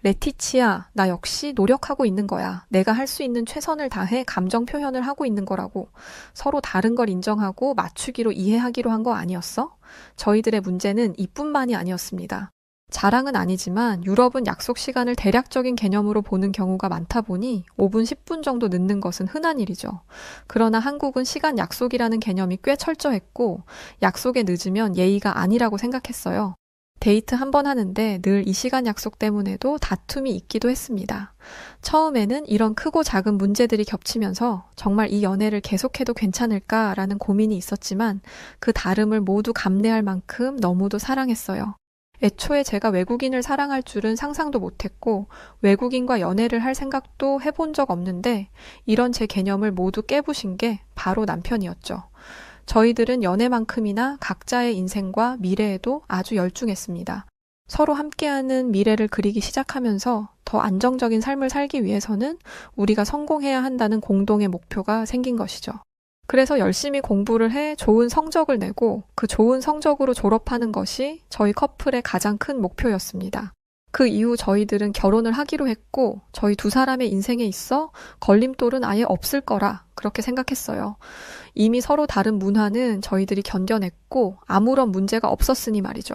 레티치야, 나 역시 노력하고 있는 거야. 내가 할 수 있는 최선을 다해 감정 표현을 하고 있는 거라고. 서로 다른 걸 인정하고 맞추기로 이해하기로 한 거 아니었어? 저희들의 문제는 이뿐만이 아니었습니다. 자랑은 아니지만 유럽은 약속 시간을 대략적인 개념으로 보는 경우가 많다 보니 5분, 10분 정도 늦는 것은 흔한 일이죠. 그러나 한국은 시간 약속이라는 개념이 꽤 철저했고 약속에 늦으면 예의가 아니라고 생각했어요. 데이트 한 번 하는데 늘 이 시간 약속 때문에도 다툼이 있기도 했습니다. 처음에는 이런 크고 작은 문제들이 겹치면서 정말 이 연애를 계속해도 괜찮을까라는 고민이 있었지만 그 다름을 모두 감내할 만큼 너무도 사랑했어요. 애초에 제가 외국인을 사랑할 줄은 상상도 못했고 외국인과 연애를 할 생각도 해본 적 없는데 이런 제 개념을 모두 깨부신 게 바로 남편이었죠. 저희들은 연애만큼이나 각자의 인생과 미래에도 아주 열중했습니다. 서로 함께하는 미래를 그리기 시작하면서 더 안정적인 삶을 살기 위해서는 우리가 성공해야 한다는 공동의 목표가 생긴 것이죠. 그래서 열심히 공부를 해 좋은 성적을 내고 그 좋은 성적으로 졸업하는 것이 저희 커플의 가장 큰 목표였습니다. 그 이후 저희들은 결혼을 하기로 했고 저희 두 사람의 인생에 있어 걸림돌은 아예 없을 거라 그렇게 생각했어요. 이미 서로 다른 문화는 저희들이 견뎌냈고 아무런 문제가 없었으니 말이죠.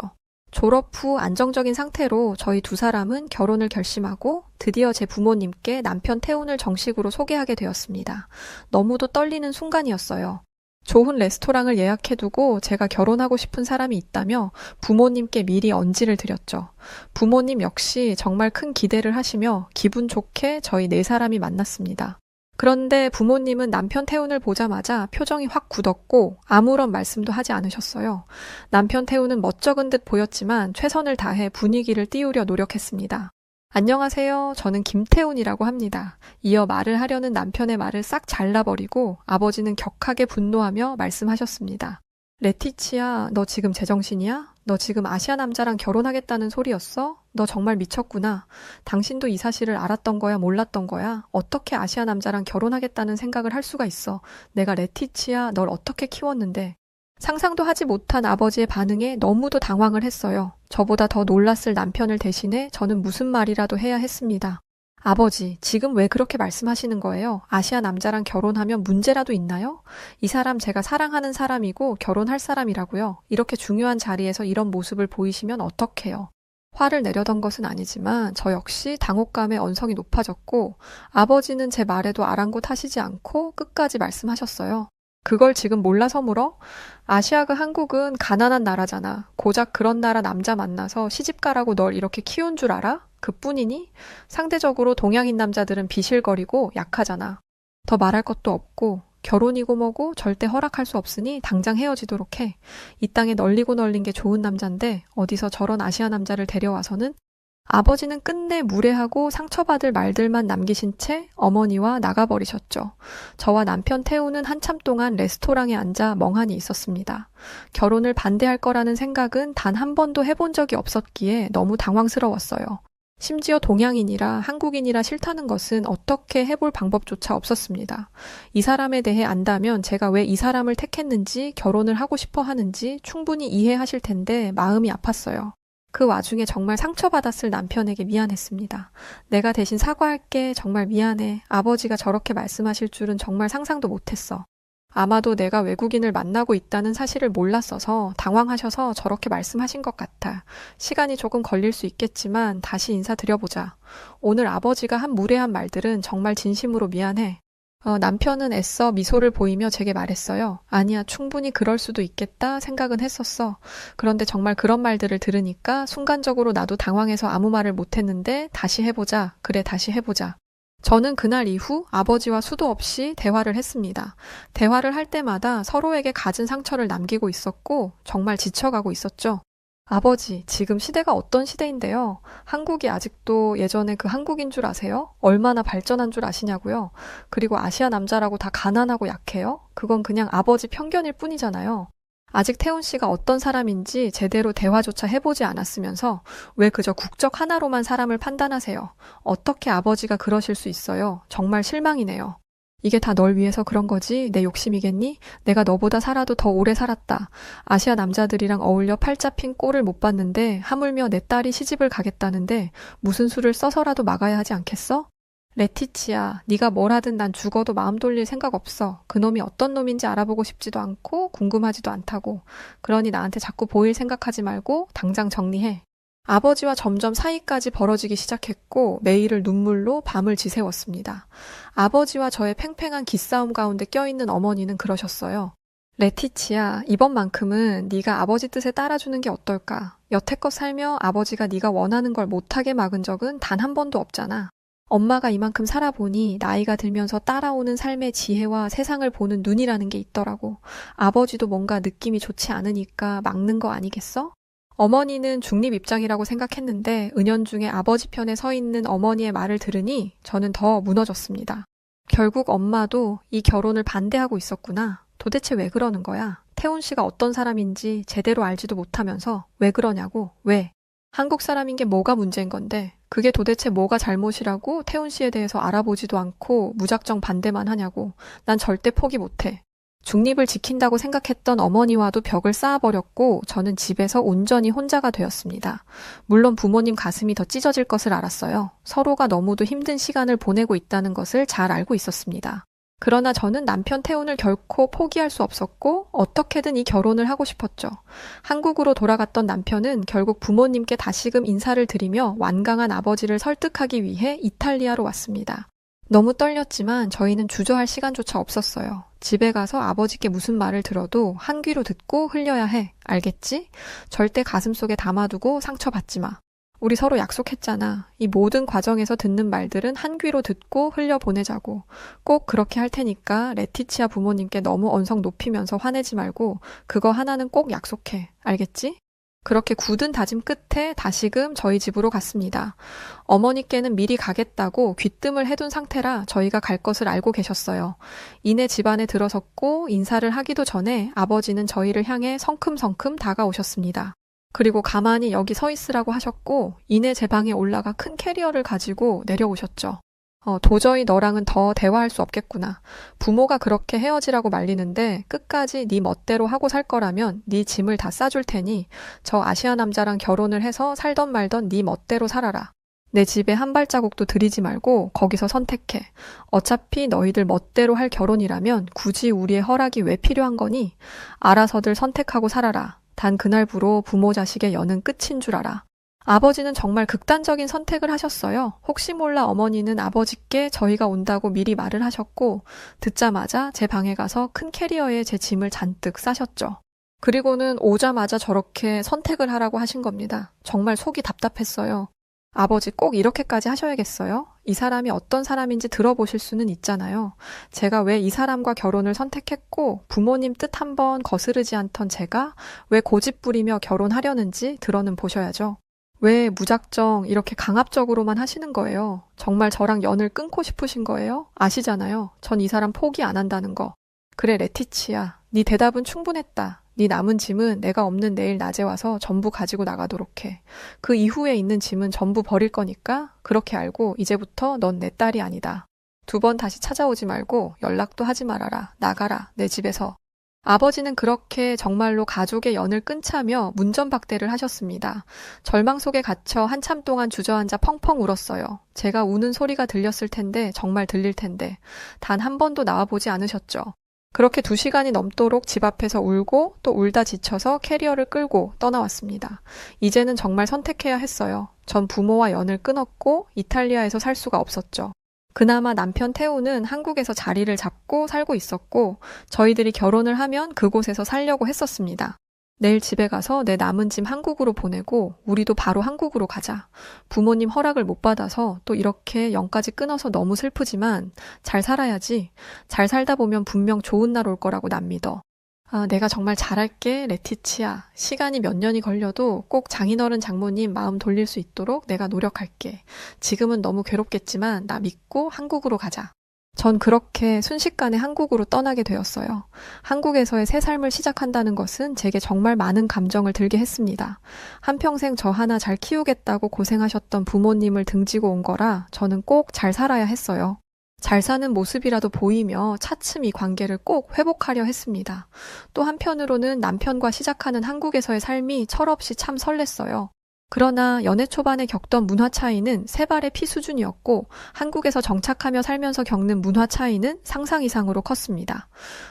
졸업 후 안정적인 상태로 저희 두 사람은 결혼을 결심하고 드디어 제 부모님께 남편 태훈을 정식으로 소개하게 되었습니다. 너무도 떨리는 순간이었어요. 좋은 레스토랑을 예약해두고 제가 결혼하고 싶은 사람이 있다며 부모님께 미리 언지를 드렸죠. 부모님 역시 정말 큰 기대를 하시며 기분 좋게 저희 네 사람이 만났습니다. 그런데 부모님은 남편 태훈을 보자마자 표정이 확 굳었고 아무런 말씀도 하지 않으셨어요. 남편 태훈은 멋쩍은 듯 보였지만 최선을 다해 분위기를 띄우려 노력했습니다. 안녕하세요. 저는 김태훈이라고 합니다. 이어 말을 하려는 남편의 말을 싹 잘라버리고 아버지는 격하게 분노하며 말씀하셨습니다. 레티치야, 너 지금 제정신이야? 너 지금 아시아 남자랑 결혼하겠다는 소리였어? 너 정말 미쳤구나. 당신도 이 사실을 알았던 거야, 몰랐던 거야? 어떻게 아시아 남자랑 결혼하겠다는 생각을 할 수가 있어? 내가 레티치야, 널 어떻게 키웠는데? 상상도 하지 못한 아버지의 반응에 너무도 당황을 했어요. 저보다 더 놀랐을 남편을 대신해 저는 무슨 말이라도 해야 했습니다. 아버지, 지금 왜 그렇게 말씀하시는 거예요? 아시아 남자랑 결혼하면 문제라도 있나요? 이 사람 제가 사랑하는 사람이고 결혼할 사람이라고요. 이렇게 중요한 자리에서 이런 모습을 보이시면 어떡해요? 화를 내려던 것은 아니지만 저 역시 당혹감에 언성이 높아졌고 아버지는 제 말에도 아랑곳하시지 않고 끝까지 말씀하셨어요. 그걸 지금 몰라서 물어? 아시아가 한국은 가난한 나라잖아. 고작 그런 나라 남자 만나서 시집가라고 널 이렇게 키운 줄 알아? 그뿐이니? 상대적으로 동양인 남자들은 비실거리고 약하잖아. 더 말할 것도 없고 결혼이고 뭐고 절대 허락할 수 없으니 당장 헤어지도록 해. 이 땅에 널리고 널린 게 좋은 남잔데 어디서 저런 아시아 남자를 데려와서는? 아버지는 끝내 무례하고 상처받을 말들만 남기신 채 어머니와 나가버리셨죠. 저와 남편 태우는 한참 동안 레스토랑에 앉아 멍하니 있었습니다. 결혼을 반대할 거라는 생각은 단 한 번도 해본 적이 없었기에 너무 당황스러웠어요. 심지어 동양인이라 한국인이라 싫다는 것은 어떻게 해볼 방법조차 없었습니다. 이 사람에 대해 안다면 제가 왜 이 사람을 택했는지 결혼을 하고 싶어 하는지 충분히 이해하실 텐데 마음이 아팠어요. 그 와중에 정말 상처받았을 남편에게 미안했습니다. 내가 대신 사과할게. 정말 미안해. 아버지가 저렇게 말씀하실 줄은 정말 상상도 못했어. 아마도 내가 외국인을 만나고 있다는 사실을 몰랐어서 당황하셔서 저렇게 말씀하신 것 같아. 시간이 조금 걸릴 수 있겠지만 다시 인사드려보자. 오늘 아버지가 한 무례한 말들은 정말 진심으로 미안해. 남편은 애써 미소를 보이며 제게 말했어요. 아니야, 충분히 그럴 수도 있겠다 생각은 했었어. 그런데 정말 그런 말들을 들으니까 순간적으로 나도 당황해서 아무 말을 못했는데 다시 해보자. 그래, 다시 해보자. 저는 그날 이후 아버지와 수도 없이 대화를 했습니다. 대화를 할 때마다 서로에게 가진 상처를 남기고 있었고 정말 지쳐가고 있었죠. 아버지, 지금 시대가 어떤 시대인데요? 한국이 아직도 예전에 그 한국인 줄 아세요? 얼마나 발전한 줄 아시냐고요? 그리고 아시아 남자라고 다 가난하고 약해요? 그건 그냥 아버지 편견일 뿐이잖아요. 아직 태훈 씨가 어떤 사람인지 제대로 대화조차 해보지 않았으면서 왜 그저 국적 하나로만 사람을 판단하세요? 어떻게 아버지가 그러실 수 있어요? 정말 실망이네요. 이게 다 널 위해서 그런 거지? 내 욕심이겠니? 내가 너보다 살아도 더 오래 살았다. 아시아 남자들이랑 어울려 팔 잡힌 꼴을 못 봤는데 하물며 내 딸이 시집을 가겠다는데 무슨 수를 써서라도 막아야 하지 않겠어? 레티치야, 네가 뭘 하든 난 죽어도 마음 돌릴 생각 없어. 그놈이 어떤 놈인지 알아보고 싶지도 않고 궁금하지도 않다고. 그러니 나한테 자꾸 보일 생각하지 말고 당장 정리해. 아버지와 점점 사이까지 벌어지기 시작했고 매일을 눈물로 밤을 지새웠습니다. 아버지와 저의 팽팽한 기싸움 가운데 껴있는 어머니는 그러셨어요. 레티치야, 이번만큼은 네가 아버지 뜻에 따라주는 게 어떨까? 여태껏 살며 아버지가 네가 원하는 걸 못하게 막은 적은 단 한 번도 없잖아. 엄마가 이만큼 살아보니 나이가 들면서 따라오는 삶의 지혜와 세상을 보는 눈이라는 게 있더라고. 아버지도 뭔가 느낌이 좋지 않으니까 막는 거 아니겠어? 어머니는 중립 입장이라고 생각했는데 은연중에 아버지 편에 서 있는 어머니의 말을 들으니 저는 더 무너졌습니다. 결국 엄마도 이 결혼을 반대하고 있었구나. 도대체 왜 그러는 거야? 태훈 씨가 어떤 사람인지 제대로 알지도 못하면서 왜 그러냐고, 왜? 한국 사람인 게 뭐가 문제인 건데 그게 도대체 뭐가 잘못이라고 태훈 씨에 대해서 알아보지도 않고 무작정 반대만 하냐고. 난 절대 포기 못해. 중립을 지킨다고 생각했던 어머니와도 벽을 쌓아버렸고 저는 집에서 온전히 혼자가 되었습니다. 물론 부모님 가슴이 더 찢어질 것을 알았어요. 서로가 너무도 힘든 시간을 보내고 있다는 것을 잘 알고 있었습니다. 그러나 저는 남편 태훈을 결코 포기할 수 없었고 어떻게든 이 결혼을 하고 싶었죠. 한국으로 돌아갔던 남편은 결국 부모님께 다시금 인사를 드리며 완강한 아버지를 설득하기 위해 이탈리아로 왔습니다. 너무 떨렸지만 저희는 주저할 시간조차 없었어요. 집에 가서 아버지께 무슨 말을 들어도 한 귀로 듣고 흘려야 해. 알겠지? 절대 가슴속에 담아두고 상처받지 마. 우리 서로 약속했잖아. 이 모든 과정에서 듣는 말들은 한 귀로 듣고 흘려보내자고. 꼭 그렇게 할 테니까 레티치아 부모님께 너무 언성 높이면서 화내지 말고 그거 하나는 꼭 약속해. 알겠지? 그렇게 굳은 다짐 끝에 다시금 저희 집으로 갔습니다. 어머니께는 미리 가겠다고 귀뜸을 해둔 상태라 저희가 갈 것을 알고 계셨어요. 이내 집안에 들어섰고 인사를 하기도 전에 아버지는 저희를 향해 성큼성큼 다가오셨습니다. 그리고 가만히 여기 서 있으라고 하셨고 이내 제 방에 올라가 큰 캐리어를 가지고 내려오셨죠. 도저히 너랑은 더 대화할 수 없겠구나. 부모가 그렇게 헤어지라고 말리는데 끝까지 네 멋대로 하고 살 거라면 네 짐을 다 싸줄 테니 저 아시아 남자랑 결혼을 해서 살던 말던 네 멋대로 살아라. 내 집에 한 발자국도 들이지 말고 거기서 선택해. 어차피 너희들 멋대로 할 결혼이라면 굳이 우리의 허락이 왜 필요한 거니? 알아서들 선택하고 살아라. 단 그날부로 부모 자식의 연은 끝인 줄 알아. 아버지는 정말 극단적인 선택을 하셨어요. 혹시 몰라 어머니는 아버지께 저희가 온다고 미리 말을 하셨고 듣자마자 제 방에 가서 큰 캐리어에 제 짐을 잔뜩 싸셨죠. 그리고는 오자마자 저렇게 선택을 하라고 하신 겁니다. 정말 속이 답답했어요. 아버지 꼭 이렇게까지 하셔야겠어요? 이 사람이 어떤 사람인지 들어보실 수는 있잖아요. 제가 왜 이 사람과 결혼을 선택했고 부모님 뜻 한번 거스르지 않던 제가 왜 고집부리며 결혼하려는지 들어는 보셔야죠. 왜 무작정 이렇게 강압적으로만 하시는 거예요? 정말 저랑 연을 끊고 싶으신 거예요? 아시잖아요. 전 이 사람 포기 안 한다는 거. 그래 레티치야, 네 대답은 충분했다. 네 남은 짐은 내가 없는 내일 낮에 와서 전부 가지고 나가도록 해. 그 이후에 있는 짐은 전부 버릴 거니까 그렇게 알고 이제부터 넌 내 딸이 아니다. 2번 다시 찾아오지 말고 연락도 하지 말아라. 나가라. 내 집에서. 아버지는 그렇게 정말로 가족의 연을 끊자며 문전박대를 하셨습니다. 절망 속에 갇혀 한참 동안 주저앉아 펑펑 울었어요. 제가 우는 소리가 들렸을 텐데 정말 들릴 텐데 단 한 번도 나와보지 않으셨죠. 그렇게 2시간이 넘도록 집 앞에서 울고 또 울다 지쳐서 캐리어를 끌고 떠나왔습니다. 이제는 정말 선택해야 했어요. 전 부모와 연을 끊었고 이탈리아에서 살 수가 없었죠. 그나마 남편 태우는 한국에서 자리를 잡고 살고 있었고 저희들이 결혼을 하면 그곳에서 살려고 했었습니다. 내일 집에 가서 내 남은 짐 한국으로 보내고 우리도 바로 한국으로 가자. 부모님 허락을 못 받아서 또 이렇게 연까지 끊어서 너무 슬프지만 잘 살아야지. 잘 살다 보면 분명 좋은 날 올 거라고 난 믿어. 내가 정말 잘할게, 레티치야. 시간이 몇 년이 걸려도 꼭 장인어른 장모님 마음 돌릴 수 있도록 내가 노력할게. 지금은 너무 괴롭겠지만 나 믿고 한국으로 가자. 전 그렇게 순식간에 한국으로 떠나게 되었어요. 한국에서의 새 삶을 시작한다는 것은 제게 정말 많은 감정을 들게 했습니다. 한평생 저 하나 잘 키우겠다고 고생하셨던 부모님을 등지고 온 거라 저는 꼭 잘 살아야 했어요. 잘 사는 모습이라도 보이며 차츰 이 관계를 꼭 회복하려 했습니다. 또 한편으로는 남편과 시작하는 한국에서의 삶이 철없이 참 설렜어요. 그러나 연애 초반에 겪던 문화 차이는 세 발의 피 수준이었고 한국에서 정착하며 살면서 겪는 문화 차이는 상상 이상으로 컸습니다.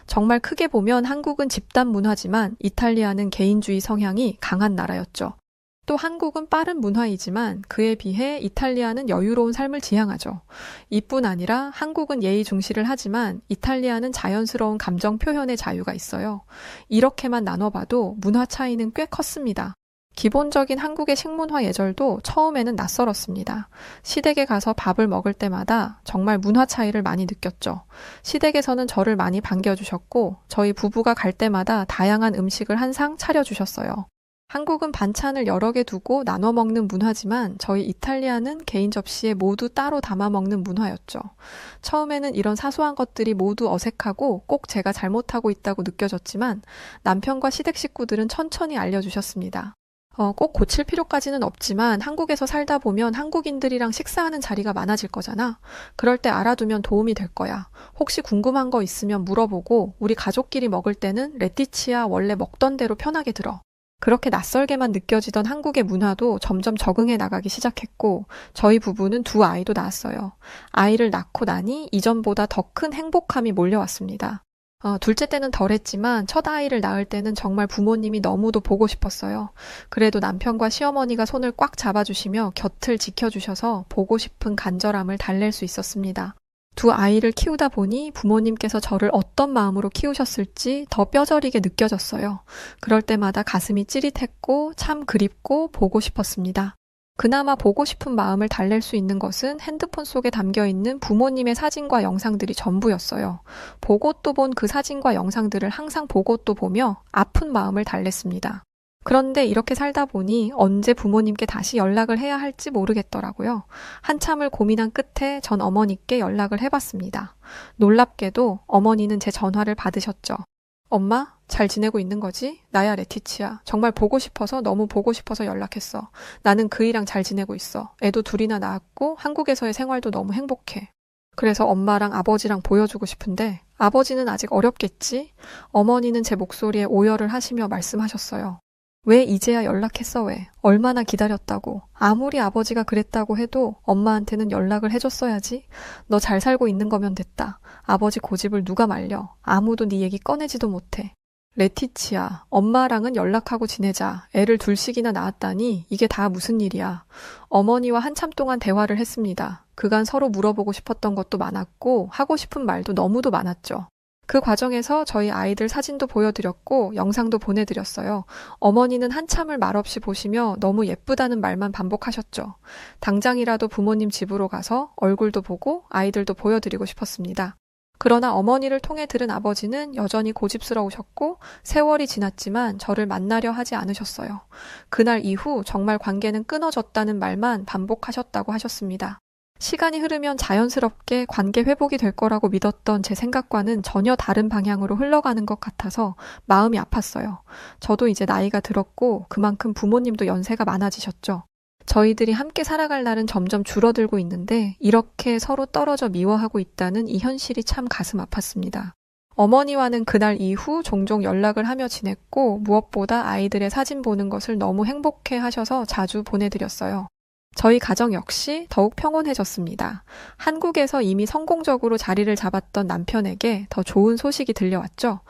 정말 크게 보면 한국은 집단 문화지만 이탈리아는 개인주의 성향이 강한 나라였죠. 또 한국은 빠른 문화이지만 그에 비해 이탈리아는 여유로운 삶을 지향하죠. 이뿐 아니라 한국은 예의 중시를 하지만 이탈리아는 자연스러운 감정 표현의 자유가 있어요. 이렇게만 나눠봐도 문화 차이는 꽤 컸습니다. 기본적인 한국의 식문화 예절도 처음에는 낯설었습니다. 시댁에 가서 밥을 먹을 때마다 정말 문화 차이를 많이 느꼈죠. 시댁에서는 저를 많이 반겨주셨고 저희 부부가 갈 때마다 다양한 음식을 한 상 차려주셨어요. 한국은 반찬을 여러 개 두고 나눠 먹는 문화지만 저희 이탈리아는 개인 접시에 모두 따로 담아 먹는 문화였죠. 처음에는 이런 사소한 것들이 모두 어색하고 꼭 제가 잘못하고 있다고 느껴졌지만 남편과 시댁 식구들은 천천히 알려주셨습니다. 꼭 고칠 필요까지는 없지만 한국에서 살다 보면 한국인들이랑 식사하는 자리가 많아질 거잖아. 그럴 때 알아두면 도움이 될 거야. 혹시 궁금한 거 있으면 물어보고 우리 가족끼리 먹을 때는 레티치아 원래 먹던 대로 편하게 들어. 그렇게 낯설게만 느껴지던 한국의 문화도 점점 적응해 나가기 시작했고 저희 부부는 두 아이도 낳았어요. 아이를 낳고 나니 이전보다 더 큰 행복함이 몰려왔습니다. 둘째 때는 덜했지만 첫 아이를 낳을 때는 정말 부모님이 너무도 보고 싶었어요. 그래도 남편과 시어머니가 손을 꽉 잡아주시며 곁을 지켜주셔서 보고 싶은 간절함을 달랠 수 있었습니다. 두 아이를 키우다 보니 부모님께서 저를 어떤 마음으로 키우셨을지 더 뼈저리게 느껴졌어요. 그럴 때마다 가슴이 찌릿했고 참 그립고 보고 싶었습니다. 그나마 보고 싶은 마음을 달랠 수 있는 것은 핸드폰 속에 담겨있는 부모님의 사진과 영상들이 전부였어요. 보고 또 본 그 사진과 영상들을 항상 보고 또 보며 아픈 마음을 달랬습니다. 그런데 이렇게 살다 보니 언제 부모님께 다시 연락을 해야 할지 모르겠더라고요. 한참을 고민한 끝에 전 어머니께 연락을 해봤습니다. 놀랍게도 어머니는 제 전화를 받으셨죠. 엄마, 잘 지내고 있는 거지? 나야 레티치야. 정말 보고 싶어서 너무 보고 싶어서 연락했어. 나는 그이랑 잘 지내고 있어. 애도 둘이나 낳았고 한국에서의 생활도 너무 행복해. 그래서 엄마랑 아버지랑 보여주고 싶은데 아버지는 아직 어렵겠지? 어머니는 제 목소리에 오열을 하시며 말씀하셨어요. 왜 이제야 연락했어 왜? 얼마나 기다렸다고. 아무리 아버지가 그랬다고 해도 엄마한테는 연락을 해줬어야지. 너 잘 살고 있는 거면 됐다. 아버지 고집을 누가 말려. 아무도 네 얘기 꺼내지도 못해. 레티치야, 엄마랑은 연락하고 지내자. 애를 둘씩이나 낳았다니 이게 다 무슨 일이야. 어머니와 한참 동안 대화를 했습니다. 그간 서로 물어보고 싶었던 것도 많았고 하고 싶은 말도 너무도 많았죠. 그 과정에서 저희 아이들 사진도 보여드렸고 영상도 보내드렸어요. 어머니는 한참을 말없이 보시며 너무 예쁘다는 말만 반복하셨죠. 당장이라도 부모님 집으로 가서 얼굴도 보고 아이들도 보여드리고 싶었습니다. 그러나 어머니를 통해 들은 아버지는 여전히 고집스러우셨고 세월이 지났지만 저를 만나려 하지 않으셨어요. 그날 이후 정말 관계는 끊어졌다는 말만 반복하셨다고 하셨습니다. 시간이 흐르면 자연스럽게 관계 회복이 될 거라고 믿었던 제 생각과는 전혀 다른 방향으로 흘러가는 것 같아서 마음이 아팠어요. 저도 이제 나이가 들었고 그만큼 부모님도 연세가 많아지셨죠. 저희들이 함께 살아갈 날은 점점 줄어들고 있는데 이렇게 서로 떨어져 미워하고 있다는 이 현실이 참 가슴 아팠습니다. 어머니와는 그날 이후 종종 연락을 하며 지냈고 무엇보다 아이들의 사진 보는 것을 너무 행복해 하셔서 자주 보내드렸어요. 저희 가정 역시 더욱 평온해졌습니다. 한국에서 이미 성공적으로 자리를 잡았던 남편에게 더 좋은 소식이 들려왔죠.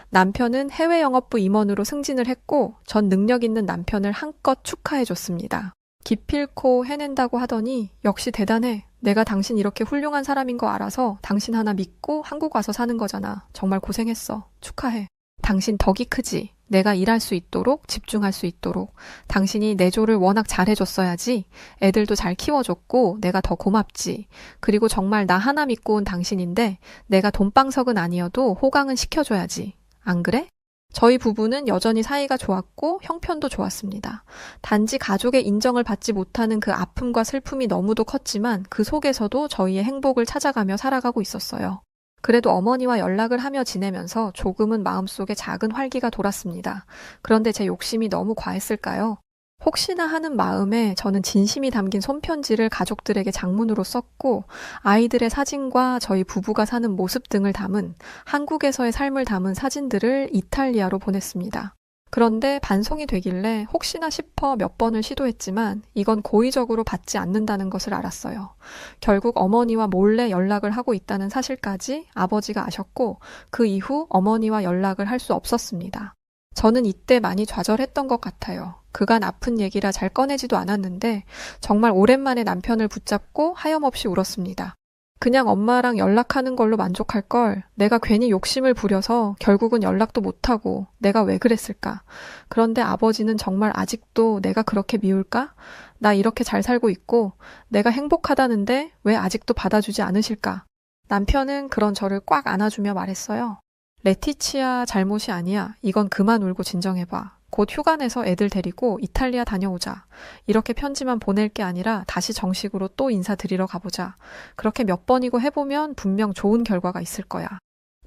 남편은 해외 영업부 임원으로 승진을 했고 전 능력 있는 남편을 한껏 축하해줬습니다. 기필코 해낸다고 하더니 역시 대단해. 내가 당신 이렇게 훌륭한 사람인 거 알아서 당신 하나 믿고 한국 와서 사는 거잖아. 정말 고생했어. 축하해. 당신 덕이 크지. 내가 일할 수 있도록 집중할 수 있도록 당신이 내 조를 워낙 잘해줬어야지. 애들도 잘 키워줬고 내가 더 고맙지. 그리고 정말 나 하나 믿고 온 당신인데 내가 돈방석은 아니어도 호강은 시켜줘야지. 안 그래? 저희 부부는 여전히 사이가 좋았고 형편도 좋았습니다. 단지 가족의 인정을 받지 못하는 그 아픔과 슬픔이 너무도 컸지만 그 속에서도 저희의 행복을 찾아가며 살아가고 있었어요. 그래도 어머니와 연락을 하며 지내면서 조금은 마음속에 작은 활기가 돌았습니다. 그런데 제 욕심이 너무 과했을까요? 혹시나 하는 마음에 저는 진심이 담긴 손편지를 가족들에게 장문으로 썼고 아이들의 사진과 저희 부부가 사는 모습 등을 담은 한국에서의 삶을 담은 사진들을 이탈리아로 보냈습니다. 그런데 반송이 되길래 혹시나 싶어 몇 번을 시도했지만 이건 고의적으로 받지 않는다는 것을 알았어요. 결국 어머니와 몰래 연락을 하고 있다는 사실까지 아버지가 아셨고 그 이후 어머니와 연락을 할 수 없었습니다. 저는 이때 많이 좌절했던 것 같아요. 그간 아픈 얘기라 잘 꺼내지도 않았는데 정말 오랜만에 남편을 붙잡고 하염없이 울었습니다. 그냥 엄마랑 연락하는 걸로 만족할 걸 내가 괜히 욕심을 부려서 결국은 연락도 못하고 내가 왜 그랬을까? 그런데 아버지는 정말 아직도 내가 그렇게 미울까? 나 이렇게 잘 살고 있고 내가 행복하다는데 왜 아직도 받아주지 않으실까? 남편은 그런 저를 꽉 안아주며 말했어요. 레티치아 잘못이 아니야. 이건 그만 울고 진정해봐. 곧 휴가 내서 애들 데리고 이탈리아 다녀오자. 이렇게 편지만 보낼 게 아니라 다시 정식으로 또 인사드리러 가보자. 그렇게 몇 번이고 해보면 분명 좋은 결과가 있을 거야.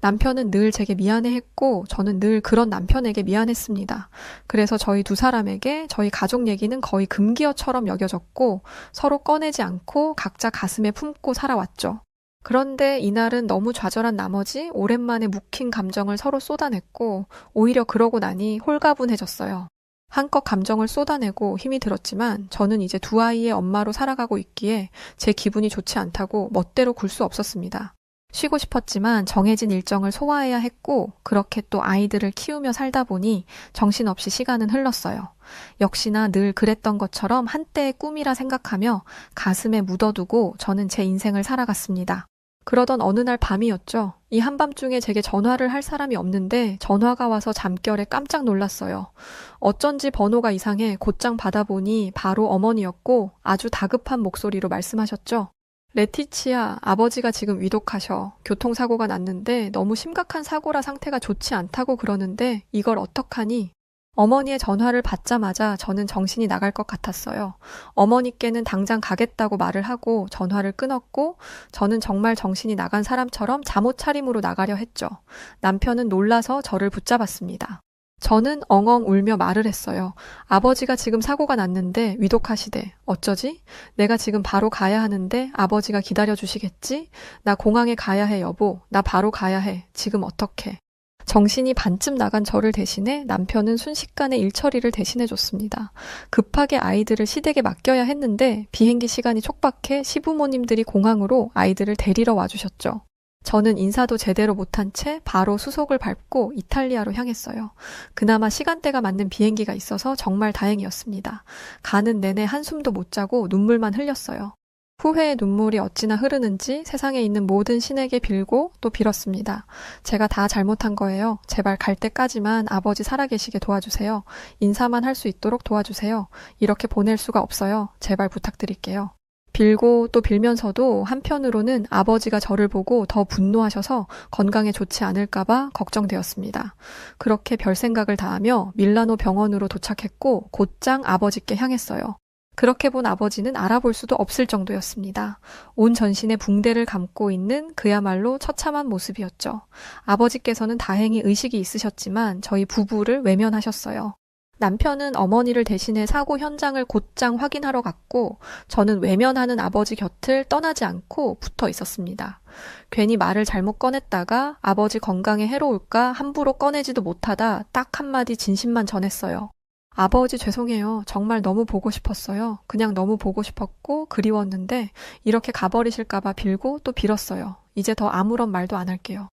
남편은 늘 제게 미안해했고 저는 늘 그런 남편에게 미안했습니다. 그래서 저희 두 사람에게 저희 가족 얘기는 거의 금기어처럼 여겨졌고 서로 꺼내지 않고 각자 가슴에 품고 살아왔죠. 그런데 이날은 너무 좌절한 나머지 오랜만에 묵힌 감정을 서로 쏟아냈고 오히려 그러고 나니 홀가분해졌어요. 한껏 감정을 쏟아내고 힘이 들었지만 저는 이제 두 아이의 엄마로 살아가고 있기에 제 기분이 좋지 않다고 멋대로 굴 수 없었습니다. 쉬고 싶었지만 정해진 일정을 소화해야 했고 그렇게 또 아이들을 키우며 살다 보니 정신없이 시간은 흘렀어요. 역시나 늘 그랬던 것처럼 한때의 꿈이라 생각하며 가슴에 묻어두고 저는 제 인생을 살아갔습니다. 그러던 어느 날 밤이었죠. 이 한밤중에 제게 전화를 할 사람이 없는데 전화가 와서 잠결에 깜짝 놀랐어요. 어쩐지 번호가 이상해 곧장 받아보니 바로 어머니였고 아주 다급한 목소리로 말씀하셨죠. 레티치아, 아버지가 지금 위독하셔. 교통사고가 났는데 너무 심각한 사고라 상태가 좋지 않다고 그러는데 이걸 어떡하니? 어머니의 전화를 받자마자 저는 정신이 나갈 것 같았어요. 어머니께는 당장 가겠다고 말을 하고 전화를 끊었고 저는 정말 정신이 나간 사람처럼 잠옷 차림으로 나가려 했죠. 남편은 놀라서 저를 붙잡았습니다. 저는 엉엉 울며 말을 했어요. 아버지가 지금 사고가 났는데 위독하시대. 어쩌지? 내가 지금 바로 가야 하는데 아버지가 기다려주시겠지? 나 공항에 가야 해, 여보. 나 바로 가야 해. 지금 어떡해? 정신이 반쯤 나간 저를 대신해 남편은 순식간에 일 처리를 대신해줬습니다. 급하게 아이들을 시댁에 맡겨야 했는데 비행기 시간이 촉박해 시부모님들이 공항으로 아이들을 데리러 와주셨죠. 저는 인사도 제대로 못한 채 바로 수속을 밟고 이탈리아로 향했어요. 그나마 시간대가 맞는 비행기가 있어서 정말 다행이었습니다. 가는 내내 한숨도 못 자고 눈물만 흘렸어요. 후회의 눈물이 어찌나 흐르는지 세상에 있는 모든 신에게 빌고 또 빌었습니다. 제가 다 잘못한 거예요. 제발 갈 때까지만 아버지 살아계시게 도와주세요. 인사만 할 수 있도록 도와주세요. 이렇게 보낼 수가 없어요. 제발 부탁드릴게요. 빌고 또 빌면서도 한편으로는 아버지가 저를 보고 더 분노하셔서 건강에 좋지 않을까봐 걱정되었습니다. 그렇게 별 생각을 다하며 밀라노 병원으로 도착했고 곧장 아버지께 향했어요. 그렇게 본 아버지는 알아볼 수도 없을 정도였습니다. 온 전신에 붕대를 감고 있는 그야말로 처참한 모습이었죠. 아버지께서는 다행히 의식이 있으셨지만 저희 부부를 외면하셨어요. 남편은 어머니를 대신해 사고 현장을 곧장 확인하러 갔고 저는 외면하는 아버지 곁을 떠나지 않고 붙어 있었습니다. 괜히 말을 잘못 꺼냈다가 아버지 건강에 해로울까 함부로 꺼내지도 못하다 딱 한마디 진심만 전했어요. 아버지 죄송해요. 정말 너무 보고 싶었어요. 그냥 너무 보고 싶었고 그리웠는데 이렇게 가버리실까봐 빌고 또 빌었어요. 이제 더 아무런 말도 안 할게요.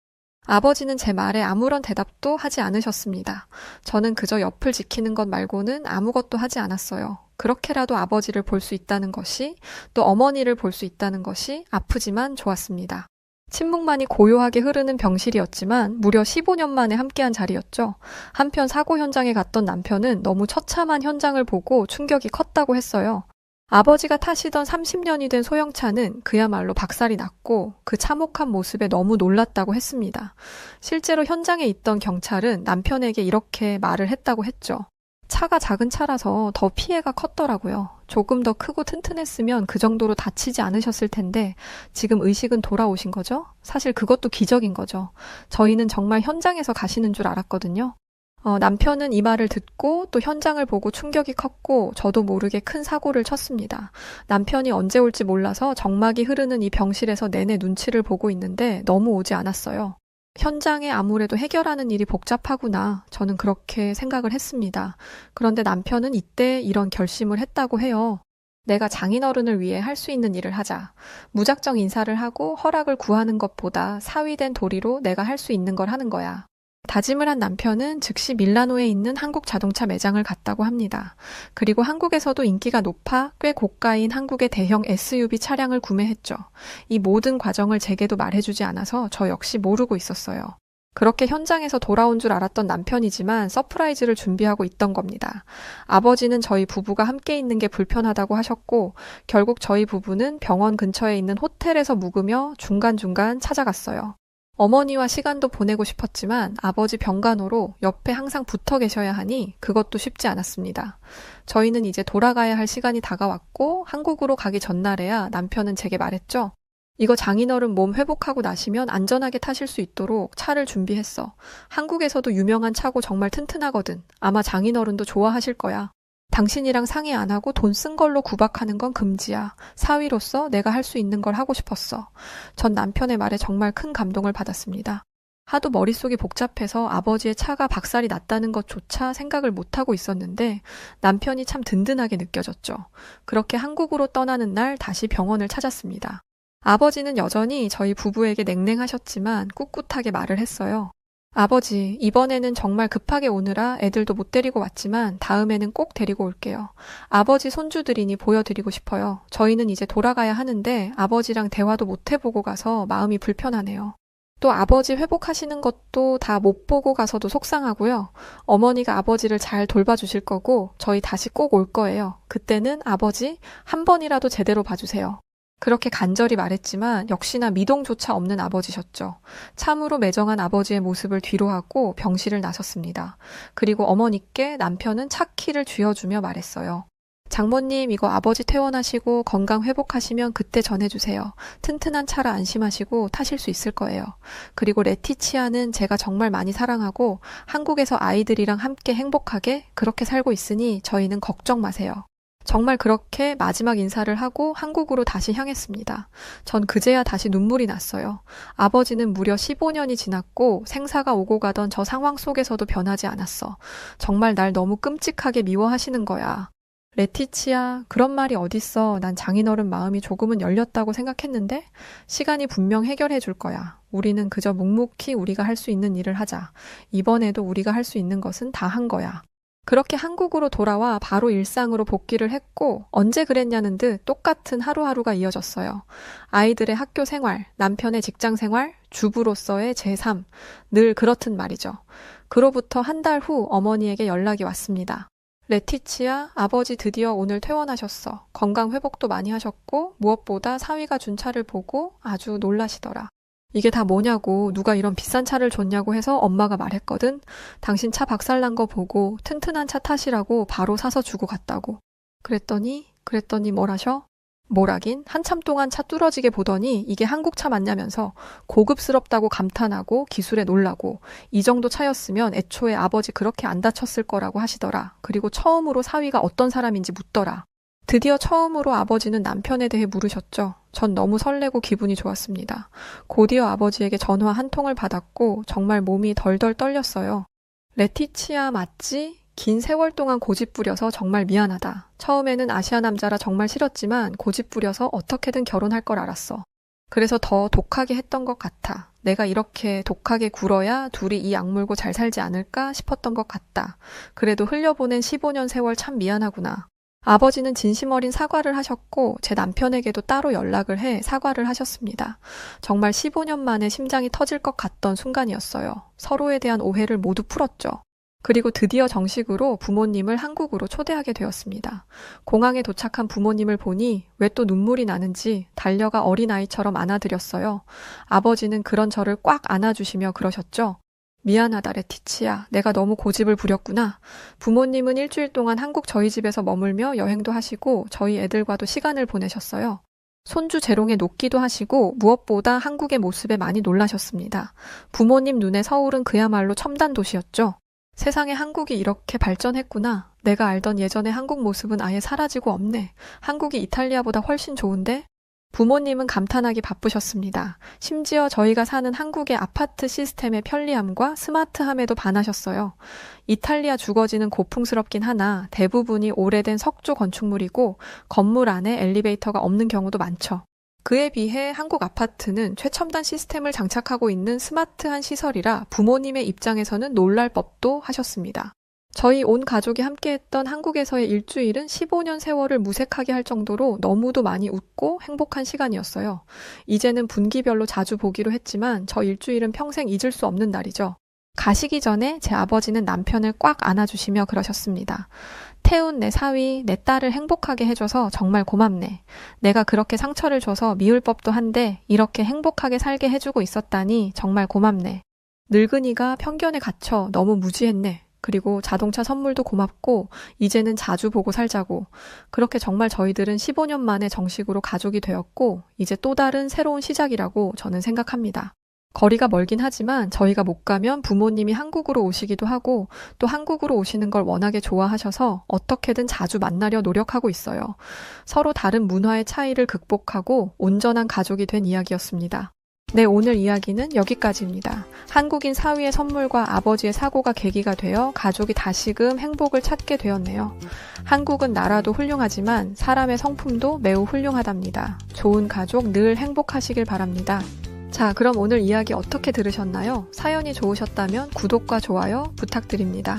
아버지는 제 말에 아무런 대답도 하지 않으셨습니다. 저는 그저 옆을 지키는 것 말고는 아무것도 하지 않았어요. 그렇게라도 아버지를 볼 수 있다는 것이 또 어머니를 볼 수 있다는 것이 아프지만 좋았습니다. 침묵만이 고요하게 흐르는 병실이었지만 무려 15년 만에 함께한 자리였죠. 한편 사고 현장에 갔던 남편은 너무 처참한 현장을 보고 충격이 컸다고 했어요. 아버지가 타시던 30년이 된 소형차는 그야말로 박살이 났고 그 참혹한 모습에 너무 놀랐다고 했습니다. 실제로 현장에 있던 경찰은 남편에게 이렇게 말을 했다고 했죠. 차가 작은 차라서 더 피해가 컸더라고요. 조금 더 크고 튼튼했으면 그 정도로 다치지 않으셨을 텐데 지금 의식은 돌아오신 거죠? 사실 그것도 기적인 거죠. 저희는 정말 현장에서 가시는 줄 알았거든요. 남편은 이 말을 듣고 또 현장을 보고 충격이 컸고 저도 모르게 큰 사고를 쳤습니다. 남편이 언제 올지 몰라서 정막이 흐르는 이 병실에서 내내 눈치를 보고 있는데 너무 오지 않았어요. 현장에 아무래도 해결하는 일이 복잡하구나. 저는 그렇게 생각을 했습니다. 그런데 남편은 이때 이런 결심을 했다고 해요. 내가 장인어른을 위해 할 수 있는 일을 하자. 무작정 인사를 하고 허락을 구하는 것보다 사위된 도리로 내가 할 수 있는 걸 하는 거야. 다짐을 한 남편은 즉시 밀라노에 있는 한국 자동차 매장을 갔다고 합니다. 그리고 한국에서도 인기가 높아 꽤 고가인 한국의 대형 SUV 차량을 구매했죠. 이 모든 과정을 제게도 말해주지 않아서 저 역시 모르고 있었어요. 그렇게 현장에서 돌아온 줄 알았던 남편이지만 서프라이즈를 준비하고 있던 겁니다. 아버지는 저희 부부가 함께 있는 게 불편하다고 하셨고 결국 저희 부부는 병원 근처에 있는 호텔에서 묵으며 중간중간 찾아갔어요. 어머니와 시간도 보내고 싶었지만 아버지 병간호로 옆에 항상 붙어 계셔야 하니 그것도 쉽지 않았습니다. 저희는 이제 돌아가야 할 시간이 다가왔고 한국으로 가기 전날에야 남편은 제게 말했죠. 이거 장인어른 몸 회복하고 나시면 안전하게 타실 수 있도록 차를 준비했어. 한국에서도 유명한 차고 정말 튼튼하거든. 아마 장인어른도 좋아하실 거야. 당신이랑 상의 안 하고 돈 쓴 걸로 구박하는 건 금지야. 사위로서 내가 할 수 있는 걸 하고 싶었어. 전 남편의 말에 정말 큰 감동을 받았습니다. 하도 머릿속이 복잡해서 아버지의 차가 박살이 났다는 것조차 생각을 못하고 있었는데 남편이 참 든든하게 느껴졌죠. 그렇게 한국으로 떠나는 날 다시 병원을 찾았습니다. 아버지는 여전히 저희 부부에게 냉랭하셨지만 꿋꿋하게 말을 했어요. 아버지, 이번에는 정말 급하게 오느라 애들도 못 데리고 왔지만 다음에는 꼭 데리고 올게요. 아버지 손주들이니 보여드리고 싶어요. 저희는 이제 돌아가야 하는데 아버지랑 대화도 못 해보고 가서 마음이 불편하네요. 또 아버지 회복하시는 것도 다 못 보고 가서도 속상하고요. 어머니가 아버지를 잘 돌봐주실 거고 저희 다시 꼭 올 거예요. 그때는 아버지 한 번이라도 제대로 봐주세요. 그렇게 간절히 말했지만 역시나 미동조차 없는 아버지셨죠. 참으로 매정한 아버지의 모습을 뒤로하고 병실을 나섰습니다. 그리고 어머니께 남편은 차 키를 쥐어주며 말했어요. 장모님, 이거 아버지 퇴원하시고 건강 회복하시면 그때 전해주세요. 튼튼한 차라 안심하시고 타실 수 있을 거예요. 그리고 레티치아는 제가 정말 많이 사랑하고 한국에서 아이들이랑 함께 행복하게 그렇게 살고 있으니 저희는 걱정 마세요. 정말 그렇게 마지막 인사를 하고 한국으로 다시 향했습니다. 전 그제야 다시 눈물이 났어요. 아버지는 무려 15년이 지났고 생사가 오고 가던 저 상황 속에서도 변하지 않았어. 정말 날 너무 끔찍하게 미워하시는 거야. 레티치야, 그런 말이 어딨어. 난 장인어른 마음이 조금은 열렸다고 생각했는데 시간이 분명 해결해 줄 거야. 우리는 그저 묵묵히 우리가 할 수 있는 일을 하자. 이번에도 우리가 할 수 있는 것은 다 한 거야. 그렇게 한국으로 돌아와 바로 일상으로 복귀를 했고 언제 그랬냐는 듯 똑같은 하루하루가 이어졌어요. 아이들의 학교 생활, 남편의 직장 생활, 주부로서의 제 삶, 늘 그렇듯 말이죠. 그로부터 한 달 후 어머니에게 연락이 왔습니다. 레티치야, 아버지 드디어 오늘 퇴원하셨어. 건강 회복도 많이 하셨고 무엇보다 사위가 준 차를 보고 아주 놀라시더라. 이게 다 뭐냐고 누가 이런 비싼 차를 줬냐고 해서 엄마가 말했거든. 당신 차 박살난 거 보고 튼튼한 차 타시라고 바로 사서 주고 갔다고. 그랬더니 뭘 하셔? 뭐라긴 한참 동안 차 뚫어지게 보더니 이게 한국 차 맞냐면서 고급스럽다고 감탄하고 기술에 놀라고 이 정도 차였으면 애초에 아버지 그렇게 안 다쳤을 거라고 하시더라. 그리고 처음으로 사위가 어떤 사람인지 묻더라. 드디어 처음으로 아버지는 남편에 대해 물으셨죠. 전 너무 설레고 기분이 좋았습니다. 곧이어 아버지에게 전화 한 통을 받았고 정말 몸이 덜덜 떨렸어요. 레티치아 맞지? 긴 세월 동안 고집 부려서 정말 미안하다. 처음에는 아시아 남자라 정말 싫었지만 고집 부려서 어떻게든 결혼할 걸 알았어. 그래서 더 독하게 했던 것 같아. 내가 이렇게 독하게 굴어야 둘이 이 악물고 잘 살지 않을까 싶었던 것 같다. 그래도 흘려보낸 15년 세월 참 미안하구나. 아버지는 진심 어린 사과를 하셨고 제 남편에게도 따로 연락을 해 사과를 하셨습니다. 정말 15년 만에 심장이 터질 것 같던 순간이었어요. 서로에 대한 오해를 모두 풀었죠. 그리고 드디어 정식으로 부모님을 한국으로 초대하게 되었습니다. 공항에 도착한 부모님을 보니 왜 또 눈물이 나는지 달려가 어린아이처럼 안아드렸어요. 아버지는 그런 저를 꽉 안아주시며 그러셨죠. 미안하다 레티치야. 내가 너무 고집을 부렸구나. 부모님은 일주일 동안 한국 저희 집에서 머물며 여행도 하시고 저희 애들과도 시간을 보내셨어요. 손주 재롱에 녹기도 하시고 무엇보다 한국의 모습에 많이 놀라셨습니다. 부모님 눈에 서울은 그야말로 첨단 도시였죠. 세상에 한국이 이렇게 발전했구나. 내가 알던 예전의 한국 모습은 아예 사라지고 없네. 한국이 이탈리아보다 훨씬 좋은데? 부모님은 감탄하기 바쁘셨습니다. 심지어 저희가 사는 한국의 아파트 시스템의 편리함과 스마트함에도 반하셨어요. 이탈리아 주거지는 고풍스럽긴 하나 대부분이 오래된 석조 건축물이고 건물 안에 엘리베이터가 없는 경우도 많죠. 그에 비해 한국 아파트는 최첨단 시스템을 장착하고 있는 스마트한 시설이라 부모님의 입장에서는 놀랄 법도 하셨습니다. 저희 온 가족이 함께했던 한국에서의 일주일은 15년 세월을 무색하게 할 정도로 너무도 많이 웃고 행복한 시간이었어요. 이제는 분기별로 자주 보기로 했지만 저 일주일은 평생 잊을 수 없는 날이죠. 가시기 전에 제 아버지는 남편을 꽉 안아주시며 그러셨습니다. 태운 내 사위, 내 딸을 행복하게 해줘서 정말 고맙네. 내가 그렇게 상처를 줘서 미울 법도 한데 이렇게 행복하게 살게 해주고 있었다니 정말 고맙네. 늙은이가 편견에 갇혀 너무 무지했네. 그리고 자동차 선물도 고맙고 이제는 자주 보고 살자고. 그렇게 정말 저희들은 15년 만에 정식으로 가족이 되었고 이제 또 다른 새로운 시작이라고 저는 생각합니다. 거리가 멀긴 하지만 저희가 못 가면 부모님이 한국으로 오시기도 하고 또 한국으로 오시는 걸 워낙에 좋아하셔서 어떻게든 자주 만나려 노력하고 있어요. 서로 다른 문화의 차이를 극복하고 온전한 가족이 된 이야기였습니다. 네, 오늘 이야기는 여기까지입니다. 한국인 사위의 선물과 아버지의 사고가 계기가 되어 가족이 다시금 행복을 찾게 되었네요. 한국은 나라도 훌륭하지만 사람의 성품도 매우 훌륭하답니다. 좋은 가족 늘 행복하시길 바랍니다. 자, 그럼 오늘 이야기 어떻게 들으셨나요? 사연이 좋으셨다면 구독과 좋아요 부탁드립니다.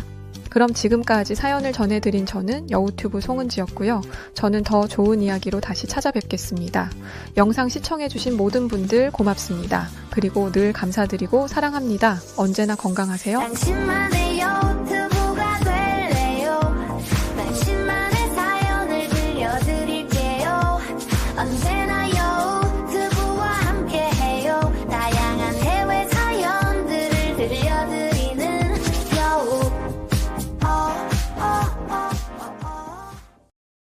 그럼 지금까지 사연을 전해드린 저는 여우튜브 송은지였고요. 저는 더 좋은 이야기로 다시 찾아뵙겠습니다. 영상 시청해주신 모든 분들 고맙습니다. 그리고 늘 감사드리고 사랑합니다. 언제나 건강하세요.